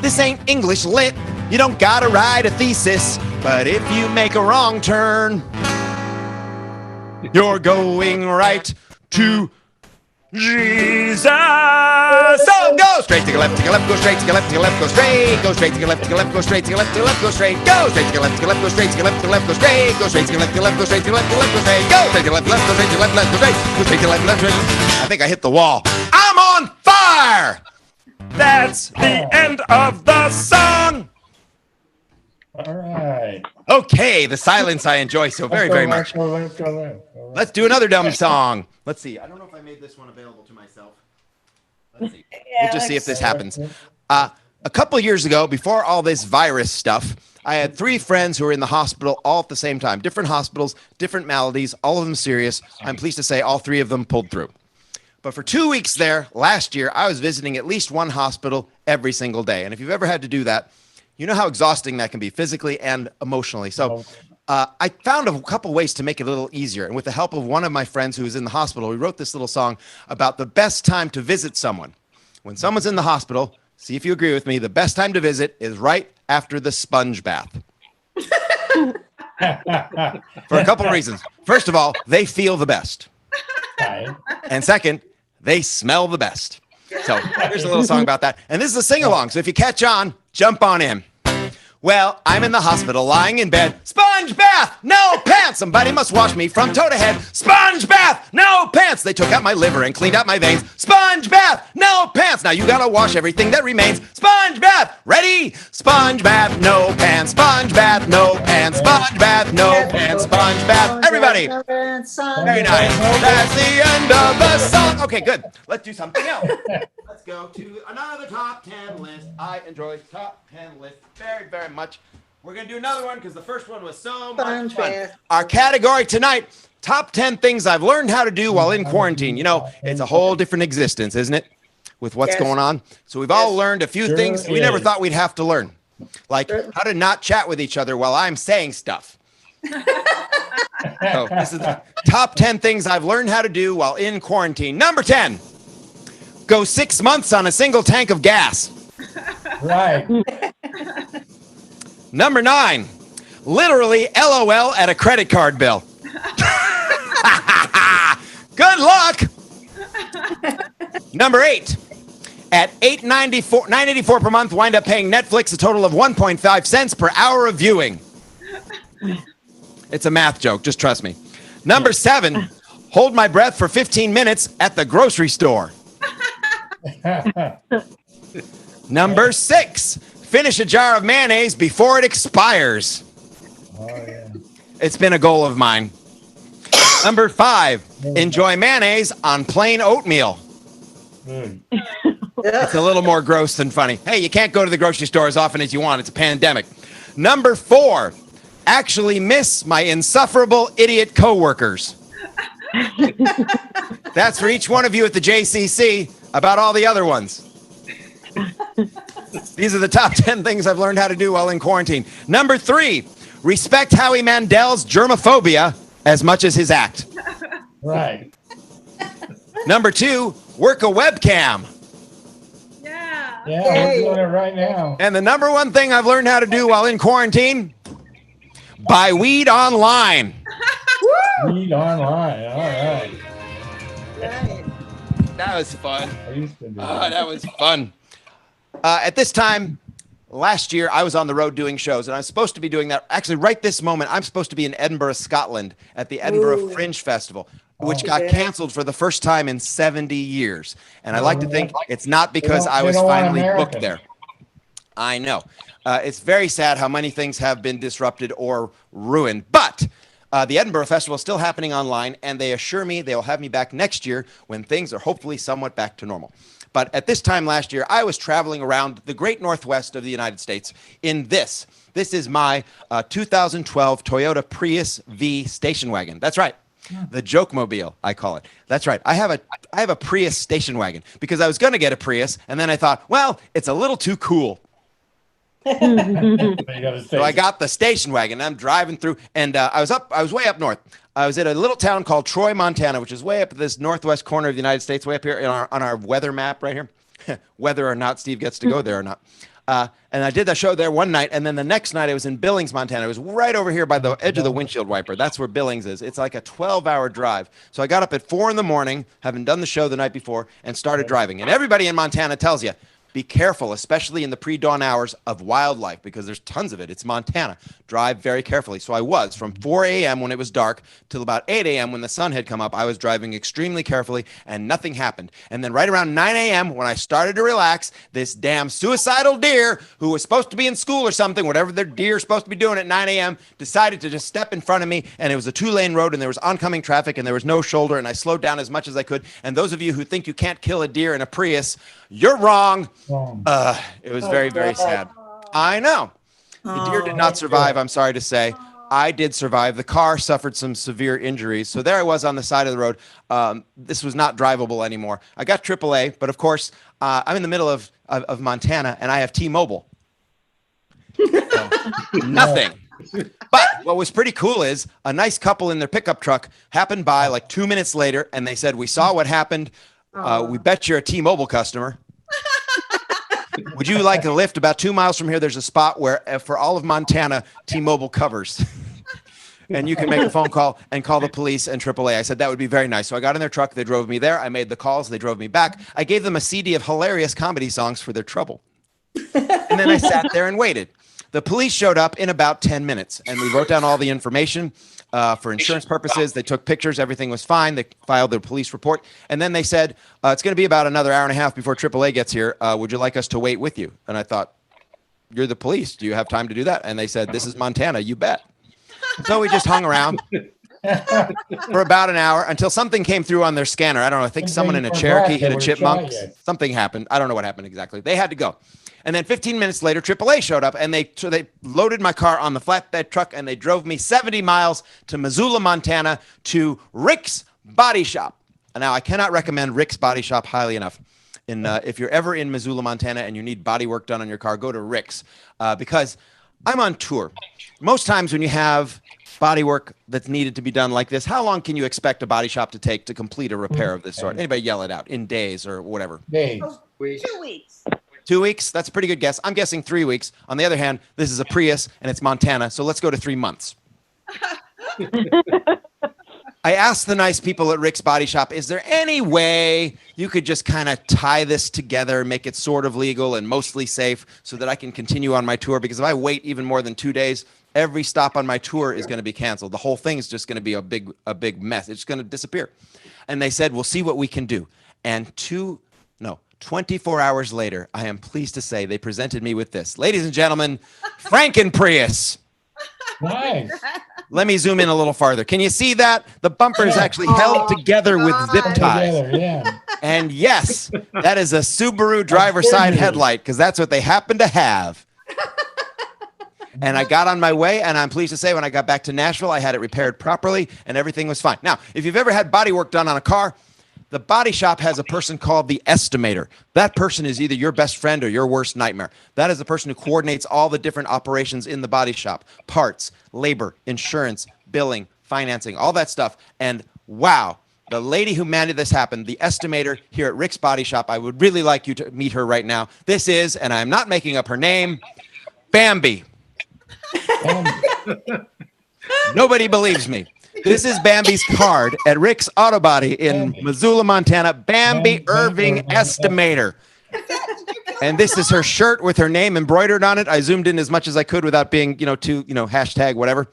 This ain't English lit. You don't gotta write a thesis, but if you make a wrong turn, you're going right to Jesus. So go straight, take a left, go straight, take a left, go straight, go straight, take a left, go straight, take a left, go straight, go straight, take a left, go straight, take a left, go straight, go straight, take a left, go straight, take a left, go straight, go straight, take a left, go straight, take a left, go straight, go straight, take a left, go straight. I think I hit the wall. I'm on fire. That's the end of the song. All right. Okay, the silence I enjoy so very, very much. Let's do another dumb song. Let's see. I don't know if I made this one available to myself. Let's see. We'll just see if this happens. A couple years ago, before all this virus stuff, I had 3 friends who were in the hospital all at the same time. Different hospitals, different maladies, all of them serious. I'm pleased to say all 3 of them pulled through. But for 2 weeks there, last year, I was visiting at least one hospital every single day. And if you've ever had to do that, you know how exhausting that can be physically and emotionally. So I found a couple ways to make it a little easier. And with the help of one of my friends who was in the hospital, we wrote this little song about the best time to visit someone. When someone's in the hospital, see if you agree with me, the best time to visit is right after the sponge bath. For a couple of reasons. First of all, they feel the best. And second, they smell the best. So here's a little song about that. And this is a sing-along. So if you catch on, jump on in. Well, I'm in the hospital lying in bed. Sponge bath, no pants. Somebody must wash me from toe to head. Sponge bath, no pants. They took out my liver and cleaned out my veins. Sponge bath, no pants. Now you gotta wash everything that remains. Sponge bath, ready? Sponge bath, no pants. Sponge bath, no pants. Sponge bath, no pants. Sponge bath. Everybody. Very nice. That's the end of the song. Okay, good. Let's do something else. Let's go to another top 10 list. I enjoy top 10 lists very, very much. We're going to do another one because the first one was so much fun. Our category tonight, top 10 things I've learned how to do while in quarantine. You know, it's a whole different existence, isn't it? With what's going on. So we've all learned a few things we never thought we'd have to learn. Like how to not chat with each other while I'm saying stuff. So this is the top 10 things I've learned how to do while in quarantine. Number 10, go 6 months on a single tank of gas. Right. Number 9, literally LOL at a credit card bill. Good luck. Number 8, at $9.84 per month, wind up paying Netflix a total of 1.5 cents per hour of viewing. It's a math joke, just trust me. Number 7, hold my breath for 15 minutes at the grocery store. Number 6, finish a jar of mayonnaise before it expires. Oh, yeah. It's been a goal of mine. Number 5, enjoy mayonnaise on plain oatmeal. It's a little more gross than funny. Hey, you can't go to the grocery store as often as you want. It's a pandemic. Number 4, actually miss my insufferable idiot coworkers. That's for each one of you at the JCC about all the other ones. These are the top 10 things I've learned how to do while in quarantine. Number 3, respect Howie Mandel's germophobia as much as his act. Right. Number 2, work a webcam. Yeah. Yeah, we're doing it right now. And the number 1 thing I've learned how to do while in quarantine, buy weed online. Read online. All right. Right. That was fun. I used to do That was fun. At this time last year, I was on the road doing shows, and I'm supposed to be doing that. Actually, right this moment, I'm supposed to be in Edinburgh, Scotland, at the Edinburgh Fringe Festival. which got canceled for the first time in 70 years. And I like to think it's not because I was finally booked there. I know. It's very sad how many things have been disrupted or ruined. But the Edinburgh Festival is still happening online, and they assure me they will have me back next year when things are hopefully somewhat back to normal. But at this time last year, I was traveling around the great Northwest of the United States in this. This is my 2012 Toyota Prius V station wagon. That's right. The joke mobile, I call it. That's right. I have a Prius station wagon because I was going to get a Prius, and then I thought, well, it's a little too cool. So I got the station wagon. I'm driving through, and I was way up north. I was at a little town called Troy, Montana, which is way up at this northwest corner of the United States, way up here on our weather map right here. Whether or not Steve gets to go there or not. And I did the show there one night, and then the next night I was in Billings, Montana. It was right over here by the edge of the windshield wiper. That's where Billings is. It's like a 12-hour drive. So I got up at 4 in the morning, having done the show the night before, and started driving. And everybody in Montana tells you, be careful, especially in the pre-dawn hours of wildlife, because there's tons of it. It's Montana. Drive very carefully. So I was from 4 a.m. when it was dark till about 8 a.m. when the sun had come up. I was driving extremely carefully, and nothing happened. And then right around 9 a.m. when I started to relax, this damn suicidal deer who was supposed to be in school or something, whatever their deer is supposed to be doing at 9 a.m., decided to just step in front of me, and it was a 2-lane road, and there was oncoming traffic, and there was no shoulder, and I slowed down as much as I could. And those of you who think you can't kill a deer in a Prius, you're wrong. It was very, very sad. I know. The deer did not survive, I'm sorry to say. I did survive. The car suffered some severe injuries. So there I was on the side of the road. This was not drivable anymore. I got AAA, but of course, I'm in the middle of Montana, and I have T-Mobile. So, nothing. But what was pretty cool is a nice couple in their pickup truck happened by like 2 minutes later, and they said, we saw what happened. We bet you're a T-Mobile customer. Would you like a lift? About 2 miles from here, there's a spot where for all of Montana, T-Mobile covers. And you can make a phone call and call the police and AAA. I said, that would be very nice. So I got in their truck. They drove me there. I made the calls. They drove me back. I gave them a CD of hilarious comedy songs for their trouble. And then I sat there and waited. The police showed up in about 10 minutes, and we wrote down all the information for insurance purposes. They took pictures. Everything was fine. They filed their police report. And then they said, it's going to be about another hour and a half before AAA gets here. Would you like us to wait with you? And I thought, you're the police. Do you have time to do that? And they said, this is Montana. You bet. So we just hung around for about an hour until something came through on their scanner. I don't know. I think someone in a Cherokee hit a chipmunk. Something happened. I don't know what happened exactly. They had to go. And then 15 minutes later, AAA showed up, and they loaded my car on the flatbed truck, and they drove me 70 miles to Missoula, Montana, to Rick's Body Shop. And now, I cannot recommend Rick's Body Shop highly enough. If you're ever in Missoula, Montana, and you need body work done on your car, go to Rick's, because I'm on tour. Most times when you have body work that's needed to be done like this, how long can you expect a body shop to take to complete a repair of this sort? Anybody yell it out? In days or whatever? Days. 2 weeks. 2 weeks? That's a pretty good guess. I'm guessing 3 weeks. On the other hand, this is a Prius and it's Montana, so let's go to 3 months. I asked the nice people at Rick's Body Shop, is there any way you could just kind of tie this together, make it sort of legal and mostly safe so that I can continue on my tour? Because if I wait even more than 2 days, every stop on my tour is going to be canceled. The whole thing is just going to be a big mess. It's going to disappear. And they said, we'll see what we can do. And 24 hours later, I am pleased to say they presented me with this. Ladies and gentlemen, Franken Prius. Nice. Let me zoom in a little farther. Can you see that? The bumper is actually held together with zip ties. Together, yeah. And yes, that is a Subaru driver's side headlight because that's what they happen to have. And I got on my way, and I'm pleased to say when I got back to Nashville, I had it repaired properly, and everything was fine. Now, if you've ever had body work done on a car, the body shop has a person called the estimator. That person is either your best friend or your worst nightmare. That is the person who coordinates all the different operations in the body shop. Parts, labor, insurance, billing, financing, all that stuff. And wow, the lady who made this happen, the estimator here at Rick's Body Shop, I would really like you to meet her right now. This is, and I'm not making up her name, Bambi. Nobody believes me. This is Bambi's card at Rick's Auto Body in Missoula, Montana. Bambi Irving Estimator. Did you kill And this is her shirt with her name embroidered on it. I zoomed in as much as I could without being, too, hashtag whatever.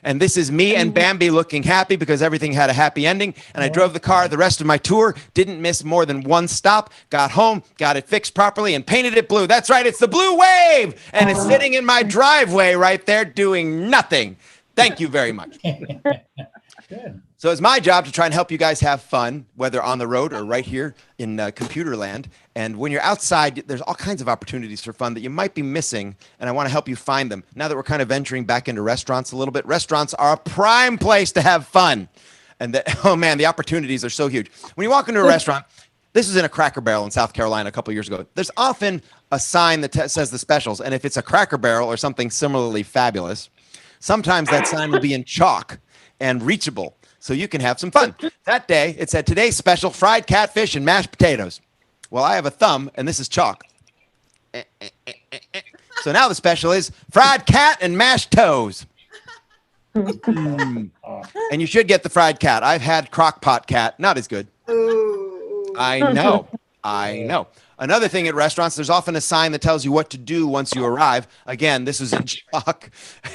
And this is me and Bambi looking happy because everything had a happy ending. And I drove the car the rest of my tour, didn't miss more than one stop, got home, got it fixed properly, and painted it blue. That's right, it's the Blue Wave. And it's sitting in my driveway right there doing nothing. Thank you very much. Good. So it's my job to try and help you guys have fun, whether on the road or right here in computer land. And when you're outside, there's all kinds of opportunities for fun that you might be missing, and I want to help you find them. Now that we're kind of venturing back into restaurants a little bit, restaurants are a prime place to have fun. And oh man, the opportunities are so huge. When you walk into a restaurant, this was in a Cracker Barrel in South Carolina a couple years ago. There's often a sign that says the specials, and if it's a Cracker Barrel or something similarly fabulous, sometimes that sign will be in chalk and reachable, so you can have some fun. That day, it said, today's special, fried catfish and mashed potatoes. Well, I have a thumb, and this is chalk. So now the special is fried cat and mashed toes. And you should get the fried cat. I've had crock pot cat. Not as good. Ooh. I know. Another thing at restaurants, there's often a sign that tells you what to do once you arrive. Again, this was in chalk,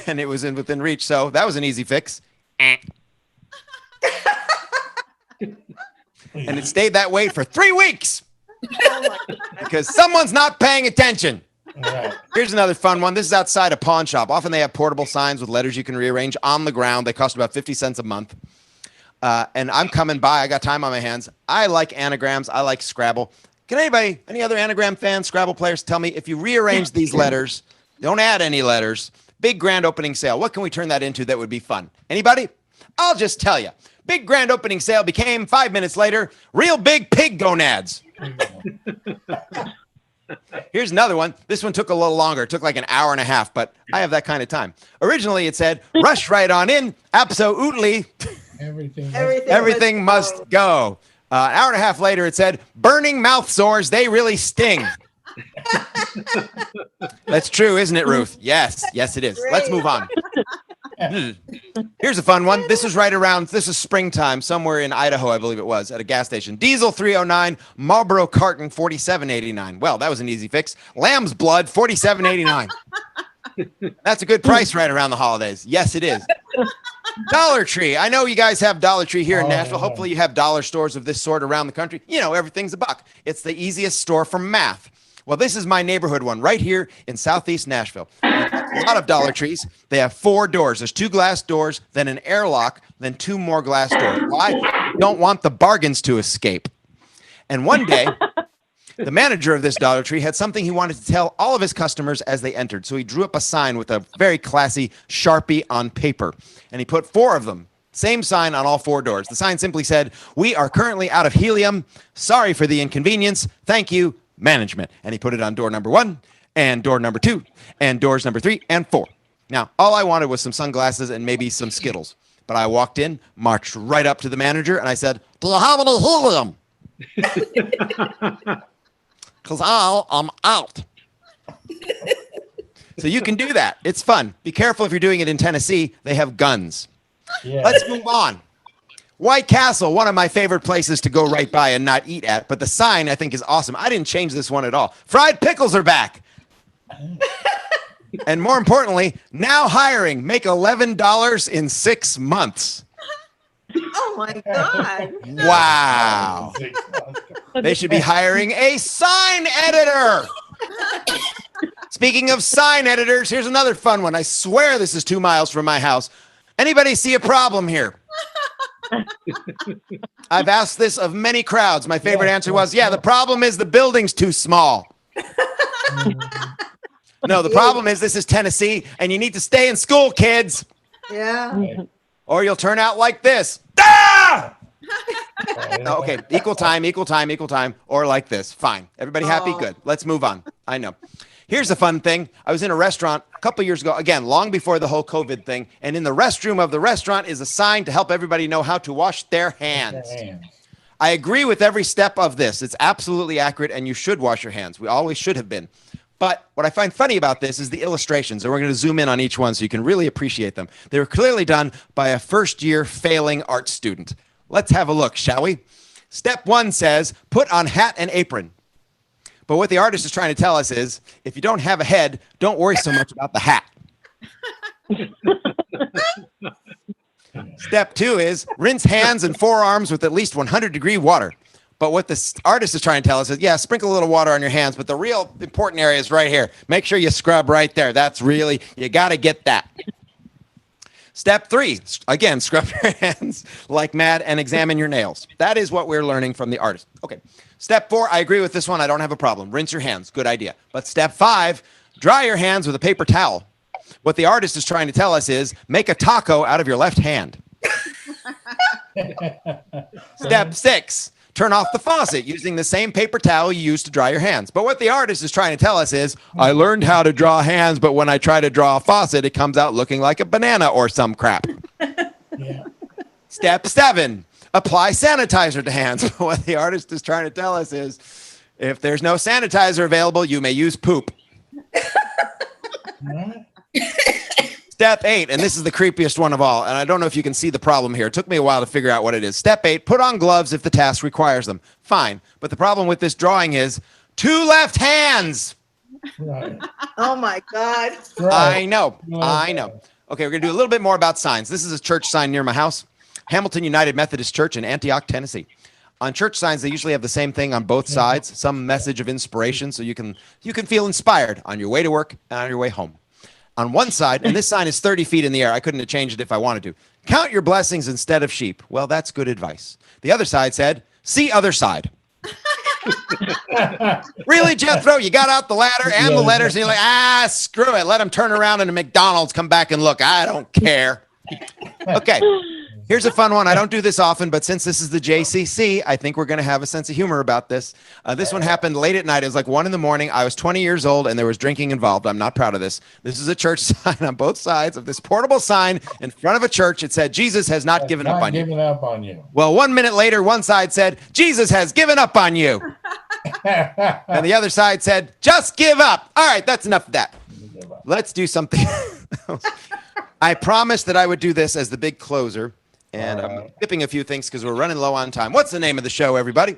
and it was within reach, so that was an easy fix. And it stayed that way for 3 weeks because someone's not paying attention. Right. Here's another fun one. This is outside a pawn shop. Often they have portable signs with letters you can rearrange on the ground. They cost about 50 cents a month. And I'm coming by. I got time on my hands. I like anagrams. I like Scrabble. Can any other anagram fans, Scrabble players, tell me if you rearrange these letters, don't add any letters, big grand opening sale, what can we turn that into that would be fun? Anybody? I'll just tell you. Big grand opening sale became 5 minutes later, real big pig gonads. Here's another one. This one took a little longer. It took like an hour and a half, but I have that kind of time. Originally, it said, rush right on in. Absolutely. Everything must go. An hour and a half later, it said, burning mouth sores. They really sting. That's true, isn't it, Ruth? Yes, it is. Let's move on. Here's a fun one. This is springtime, somewhere in Idaho, I believe it was, at a gas station. Diesel 309, Marlboro carton 47.89. Well, that was an easy fix. Lamb's blood 47.89. That's a good price right around the holidays. Yes, it is. Dollar Tree. I know you guys have Dollar Tree here in Nashville. Hopefully you have dollar stores of this sort around the country. Everything's a buck. It's the easiest store for math. Well, this is my neighborhood one right here in Southeast Nashville. A lot of Dollar Trees. They have 4 doors. There's 2 glass doors, then an airlock, then 2 more glass doors. Why? Don't want the bargains to escape. And one day, the manager of this Dollar Tree had something he wanted to tell all of his customers as they entered. So he drew up a sign with a very classy Sharpie on paper, and he put 4 of them. Same sign on all 4 doors. The sign simply said, "We are currently out of helium. Sorry for the inconvenience. Thank you, management." And he put it on door number 1 and door number 2 and doors number 3 and 4. Now, all I wanted was some sunglasses and maybe some Skittles. But I walked in, marched right up to the manager, and I said, "Do you have any helium?" Because I'm out. So you can do that. It's fun. Be careful if you're doing it in Tennessee. They have guns. Yeah. Let's move on. White Castle, one of my favorite places to go right by and not eat at, but the sign I think is awesome. I didn't change this one at all. Fried pickles are back. And more importantly, now hiring. Make $11 in 6 months. Oh my God. Wow. They should be hiring a sign editor. Speaking of sign editors, here's another fun one. I swear this is 2 miles from my house. Anybody see a problem here? I've asked this of many crowds. My favorite answer was, the problem is the building's too small. No, the problem is this is Tennessee, and you need to stay in school, kids. Yeah. Or you'll turn out like this. Ah! Okay, equal time, or like this. Fine. Everybody happy? Good. Let's move on. I know. Here's a fun thing. I was in a restaurant a couple years ago, again, long before the whole COVID thing, and in the restroom of the restaurant is a sign to help everybody know how to wash their hands. I agree with every step of this. It's absolutely accurate, and you should wash your hands. We always should have been. But what I find funny about this is the illustrations, and we're going to zoom in on each one so you can really appreciate them. They were clearly done by a first-year failing art student. Let's have a look, shall we? Step 1 says, put on hat and apron. But what the artist is trying to tell us is, if you don't have a head, don't worry so much about the hat. Step 2 is rinse hands and forearms with at least 100-degree water. But what the artist is trying to tell us is, yeah, sprinkle a little water on your hands, but the real important area is right here. Make sure you scrub right there. That's really, you got to get that. Step 3, again, scrub your hands like mad and examine your nails. That is what we're learning from the artist. Okay. Step 4, I agree with this one. I don't have a problem. Rinse your hands. Good idea. But step 5, dry your hands with a paper towel. What the artist is trying to tell us is, make a taco out of your left hand. Step 6, turn off the faucet using the same paper towel you use to dry your hands. But what the artist is trying to tell us is, I learned how to draw hands, but when I try to draw a faucet, it comes out looking like a banana or some crap. Yeah. Step 7, apply sanitizer to hands. What the artist is trying to tell us is, if there's no sanitizer available, you may use poop. Step 8, and this is the creepiest one of all, and I don't know if you can see the problem here. It took me a while to figure out what it is. Step 8, put on gloves if the task requires them. Fine, but the problem with this drawing is 2 left hands. Right. Oh my God. I know. Okay, we're going to do a little bit more about signs. This is a church sign near my house, Hamilton United Methodist Church in Antioch, Tennessee. On church signs, they usually have the same thing on both sides, some message of inspiration, so you can feel inspired on your way to work and on your way home. On one side, and this sign is 30 feet in the air. I couldn't have changed it if I wanted to. Count your blessings instead of sheep. Well, that's good advice. The other side said, see other side. Really, Jethro? You got out the ladder and the letters, and you're like, screw it. Let them turn around in a McDonald's, come back and look. I don't care. Okay. Here's a fun one. I don't do this often, but since this is the JCC, I think we're going to have a sense of humor about this. This one happened late at night. It was like 1 a.m. I was 20 years old, and there was drinking involved. I'm not proud of this. This is a church sign on both sides of this portable sign in front of a church. It said, Jesus has not given up on you. Well, 1 minute later, one side said, Jesus has given up on you. And the other side said, just give up. All right, that's enough of that. Let's do something else. I promised that I would do this as the big closer. And I'm skipping a few things because we're running low on time. What's the name of the show, everybody?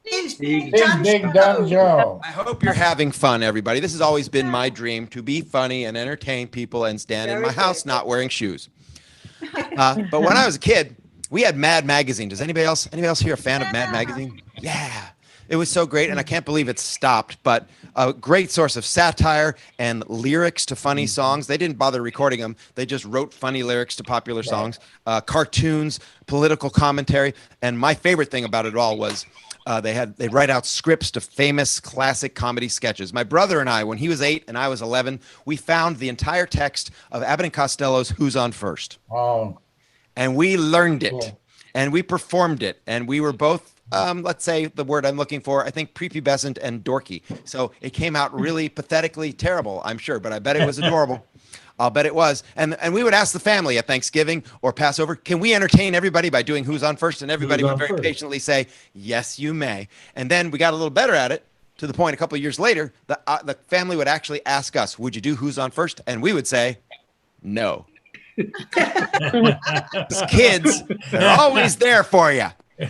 Big Dumb Joe. I hope you're having fun, everybody. This has always been my dream, to be funny and entertain people and stand in my house not wearing shoes. But when I was a kid, we had Mad Magazine. Does anybody else here a fan of Mad Magazine? Yeah. It was so great, and I can't believe it stopped, but a great source of satire and lyrics to funny songs. They didn't bother recording them. They just wrote funny lyrics to popular songs, cartoons, political commentary, and my favorite thing about it all was they write out scripts to famous classic comedy sketches. My brother and I, when he was 8 and I was 11, we found the entire text of Abbott and Costello's Who's on First. Oh. And we learned it, Cool. and we performed it, and we were both let's say the word I'm looking for, I think prepubescent and dorky. So it came out really pathetically terrible, I'm sure, but I bet it was adorable. I'll bet it was. And we would ask the family at Thanksgiving or Passover, can we entertain everybody by doing Who's on First? And everybody would very patiently say, yes, you may. And then we got a little better at it to the point a couple of years later, the family would actually ask us, would you do Who's on First? And we would say, no. These kids, they're always there for you.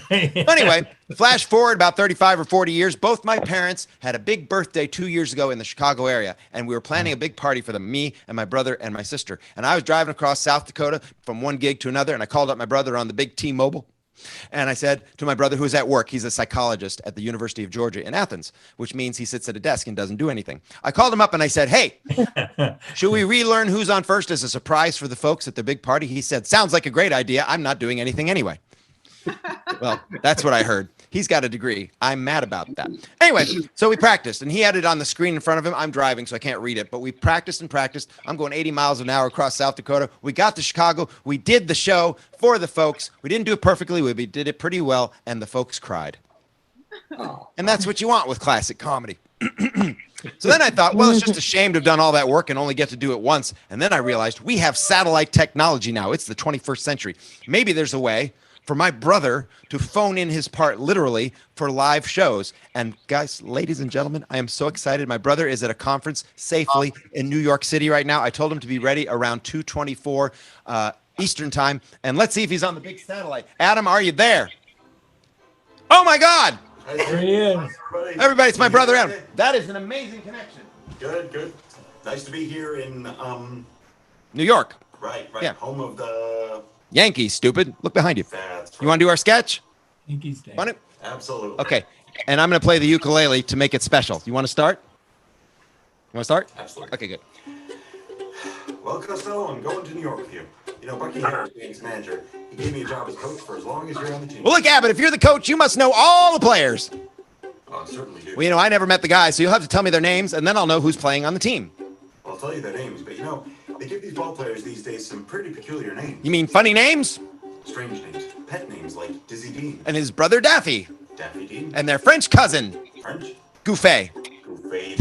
Anyway, flash forward about 35 or 40 years. Both my parents had a big birthday 2 years ago in the Chicago area, and we were planning a big party for them, me and my brother and my sister. And I was driving across South Dakota from one gig to another, and I called up my brother on the big T-Mobile. And I said to my brother, who's at work, he's a psychologist at the University of Georgia in Athens, which means he sits at a desk and doesn't do anything. I called him up and I said, hey, should we relearn Who's on First as a surprise for the folks at the big party? He said, sounds like a great idea. I'm not doing anything anyway. Well, that's what I heard. He's got a degree. I'm mad about that. Anyway, so we practiced, and he had it on the screen in front of him. I'm driving, so I can't read it, but we practiced and practiced. I'm going 80 miles an hour across South Dakota. We got to Chicago. We did the show for the folks. We didn't do it perfectly. We did it pretty well, and the folks cried. And that's what you want with classic comedy. So then I thought, well, it's just a shame to have done all that work and only get to do it once. And then I realized we have satellite technology now. It's the 21st century. Maybe there's a way for my brother to phone in his part literally for live shows. And guys, ladies and gentlemen, I am so excited. My brother is at a conference safely in New York City right now. I told him to be ready around 2:24 Eastern time. And let's see if he's on the big satellite. Adam, are you there? Oh my God. There he is. Everybody, it's my brother Adam. That is an amazing connection. Good, good. Nice to be here in New York. right, Yeah. home of the Yankees, stupid. Look behind you. That's You want to do our sketch? Yankees Day. Want it? Absolutely. Okay. And I'm going to play the ukulele to make it special. You want to start? You want to start? Absolutely. Okay, good. Well, Costello, I'm going to New York with you. You know, Bucky Harris, Yankees manager, he gave me a job as coach for as long as you're on the team. Well, look, Abbott, if you're the coach, you must know all the players. Oh, I certainly do. Well, you know, I never met the guys, so you'll have to tell me their names, and then I'll know who's playing on the team. I'll tell you their names, but you know, they give these ball players these days some pretty peculiar names. You mean funny names? Strange names. Pet names like Dizzy Dean, And his brother Daffy. Daffy Dean, And their French cousin, French, Gouffet. Goofy Dean.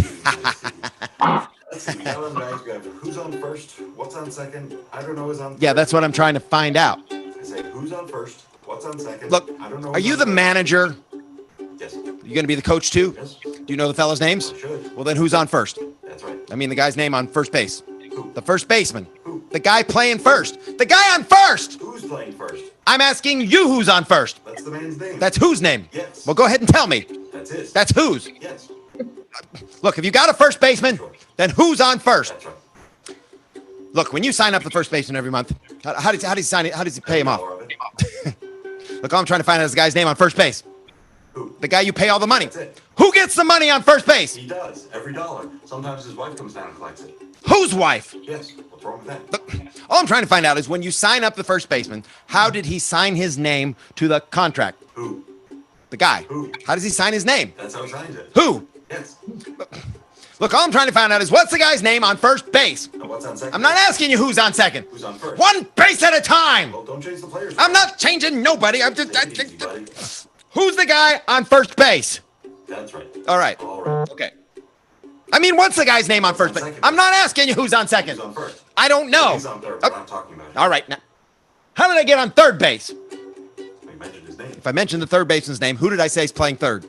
Let's see, we got on bags. We have who's on first, what's on second, I don't know who's on third. Yeah, that's what I'm trying to find out. I say who's on first, what's on second. Look, I don't know. are you the manager? Yes. You going to be the coach too? Yes. Do you know the fellas' names? I should. Well, then who's on first? That's right. I mean the guy's name on first base. Who? The first baseman. Who? The guy playing first. The guy on first! Who's playing first? I'm asking you who's on first. That's the man's name. That's whose name? Yes. Well, go ahead and tell me. That's his. That's whose. Yes. Look, if you got a first baseman, Sure. then who's on first? That's right. Look, when you sign up the first baseman every month, how does he sign it? How does he pay him off? More of it. Look, all I'm trying to find out is the guy's name on first base. Who? The guy you pay all the money. That's it. Who gets the money on first base? He does. Every dollar. Sometimes his wife comes down and collects it. Whose wife? Yes. What's wrong with that? Look, all I'm trying to find out is when you sign up the first baseman, how did he sign his name to the contract? Who? The guy. Who? How does he sign his name? That's how he signs it. Who? Yes. Look, all I'm trying to find out is what's the guy's name on first base? Now what's on second? I'm not asking you who's on second. Who's on first? One base at a time. Well, don't change the players. I'm not changing nobody. I'm just. Take it easy, buddy. Who's the guy on first base? That's right. All right. All right. Okay. I mean, what's the guy's name on first on base? second? I'm not asking you who's on second. Who's on first? I don't know. He's on third. Oh, What I'm talking about. all right. Now, how did I get on third base? We mentioned his name. If I mentioned the third baseman's name, who did I say is playing third?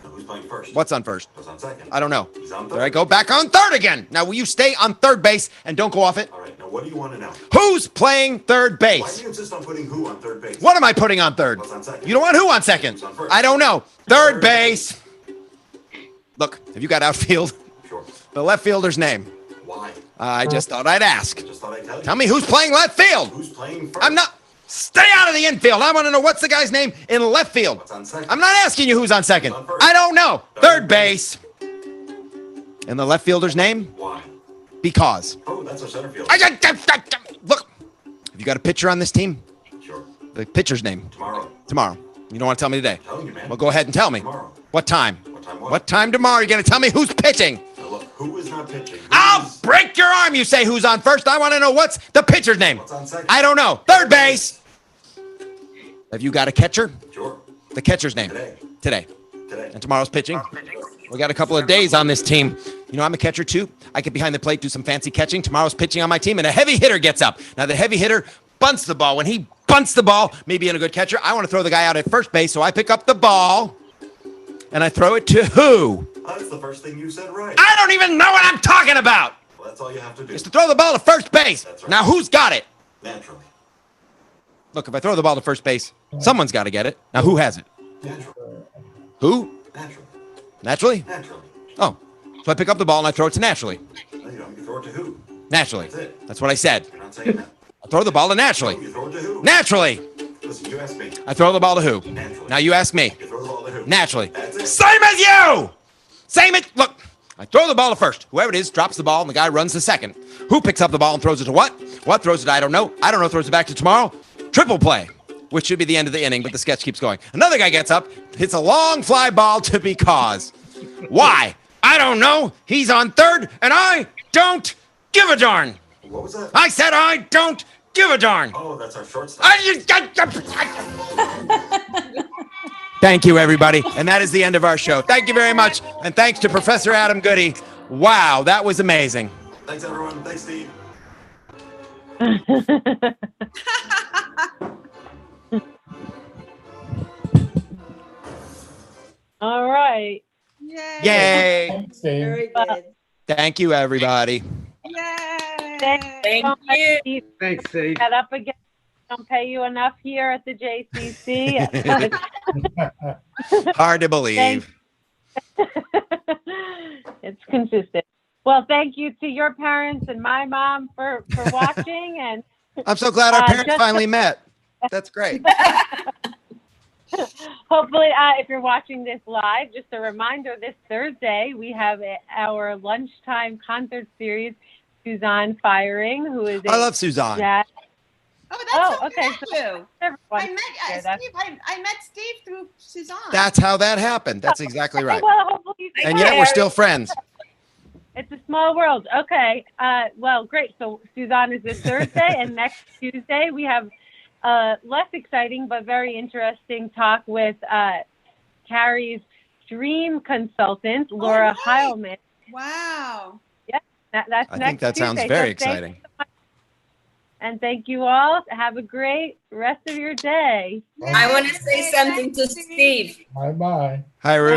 Now who's playing first? What's on first? What's on second? I don't know. He's on third. There I go back on third again. Now, will you stay on third base and don't go off it? All right. Now what do you want to know? Who's playing third Why do base? you insist on putting who on third base? What am I putting on third? What's on second? You don't want who on second? Who's on first? I don't know. Third base. Look, have you got outfield? Sure. The left fielder's name. Why? I just thought I'd ask. Just thought I'd tell you. Tell me who's playing left field. Who's playing first? I'm not. Stay out of the infield. I want to know what's the guy's name in left field. What's on second? I'm not asking you who's on second. Who's on first? I don't know. Third base. And the left fielder's name? Why? Because. Oh, that's our center field. Look, have you got a pitcher on this team? Sure. The pitcher's name. Tomorrow. Tomorrow. You don't want to tell me today? I'm telling you, man. Well, go ahead and tell me. Tomorrow. What time? What time what? What time tomorrow? You're going to tell me who's pitching. Now look, who is not pitching? Who I'll is- break your arm. You say who's on first. I want to know what's the pitcher's name. What's on second? I don't know. Third base. Have you got a catcher? Sure. The catcher's name. Today. Today. Today. And tomorrow's pitching. We got a couple of days on this team. You know, I'm a catcher too. I get behind the plate, do some fancy catching. Tomorrow's pitching on my team, and a heavy hitter gets up. Now, the heavy hitter bunts the ball. When he bunts the ball, me being a good catcher, I want to throw the guy out at first base, so I pick up the ball, and I throw it to who? That's the first thing you said right. I don't even know what I'm talking about. Well, that's all you have to do. It's to throw the ball to first base. That's right. Now, who's got it? Naturally. Look, if I throw the ball to first base, someone's got to get it. Now, who has it? Naturally. Who? Naturally. Naturally? Naturally. Oh, so I pick up the ball and I throw it to naturally. No, you don't. You throw it to who? Naturally. That's it. That's what I said. You're not saying that. I throw the ball to naturally. No, you throw it to who? Naturally. Listen, you asked me. I throw the ball to who? Naturally. Now you ask me. You throw the ball to who? Naturally. That's it. Same as you! Same it. Look, I throw the ball to first. Whoever it is drops the ball and the guy runs to second. Who picks up the ball and throws it to what? What throws it? I don't know. I don't know. Throws it back to tomorrow. Triple play, which should be the end of the inning, but the sketch keeps going. Another guy gets up, hits a long fly ball to because. Why? I don't know. He's on third, and I don't give a darn. What was that? I said I don't give a darn. Oh, that's our shortstop. Thank you, everybody. And that is the end of our show. Thank you very much. And thanks to Professor Adam Goodie. Wow, that was amazing. Thanks, everyone. Thanks, Steve. All right. Yay. Yay. Thanks, Steve. Very good. Thank you, everybody. Yay. Thank you. Thanks, Steve. Get up again. Don't pay you enough here at the JCC. Hard to believe. It's consistent. Well, thank you to your parents and my mom for watching. And I'm so glad our parents just- finally met. That's great. hopefully, if you're watching this live, just a reminder, this Thursday, we have our lunchtime concert series, Suzanne Firing, who is I love Suzanne. jazz. Oh, that's Oh, how okay, we so met you. everyone I met here, that's- Steve. I met Steve through Suzanne. That's how that happened. That's exactly right. Well, hopefully you And yet we're still friends. It's a small world. Okay. Well, great. So Suzanne is this Thursday, and next Tuesday we have less exciting but very interesting talk with Carrie's dream consultant, Laura Heilman. Wow. That's I next think that sounds Tuesday. very So thank exciting. you so much. And thank you all. Have a great rest of your day. I want to say something to Steve. Bye-bye. Hi, Ruth.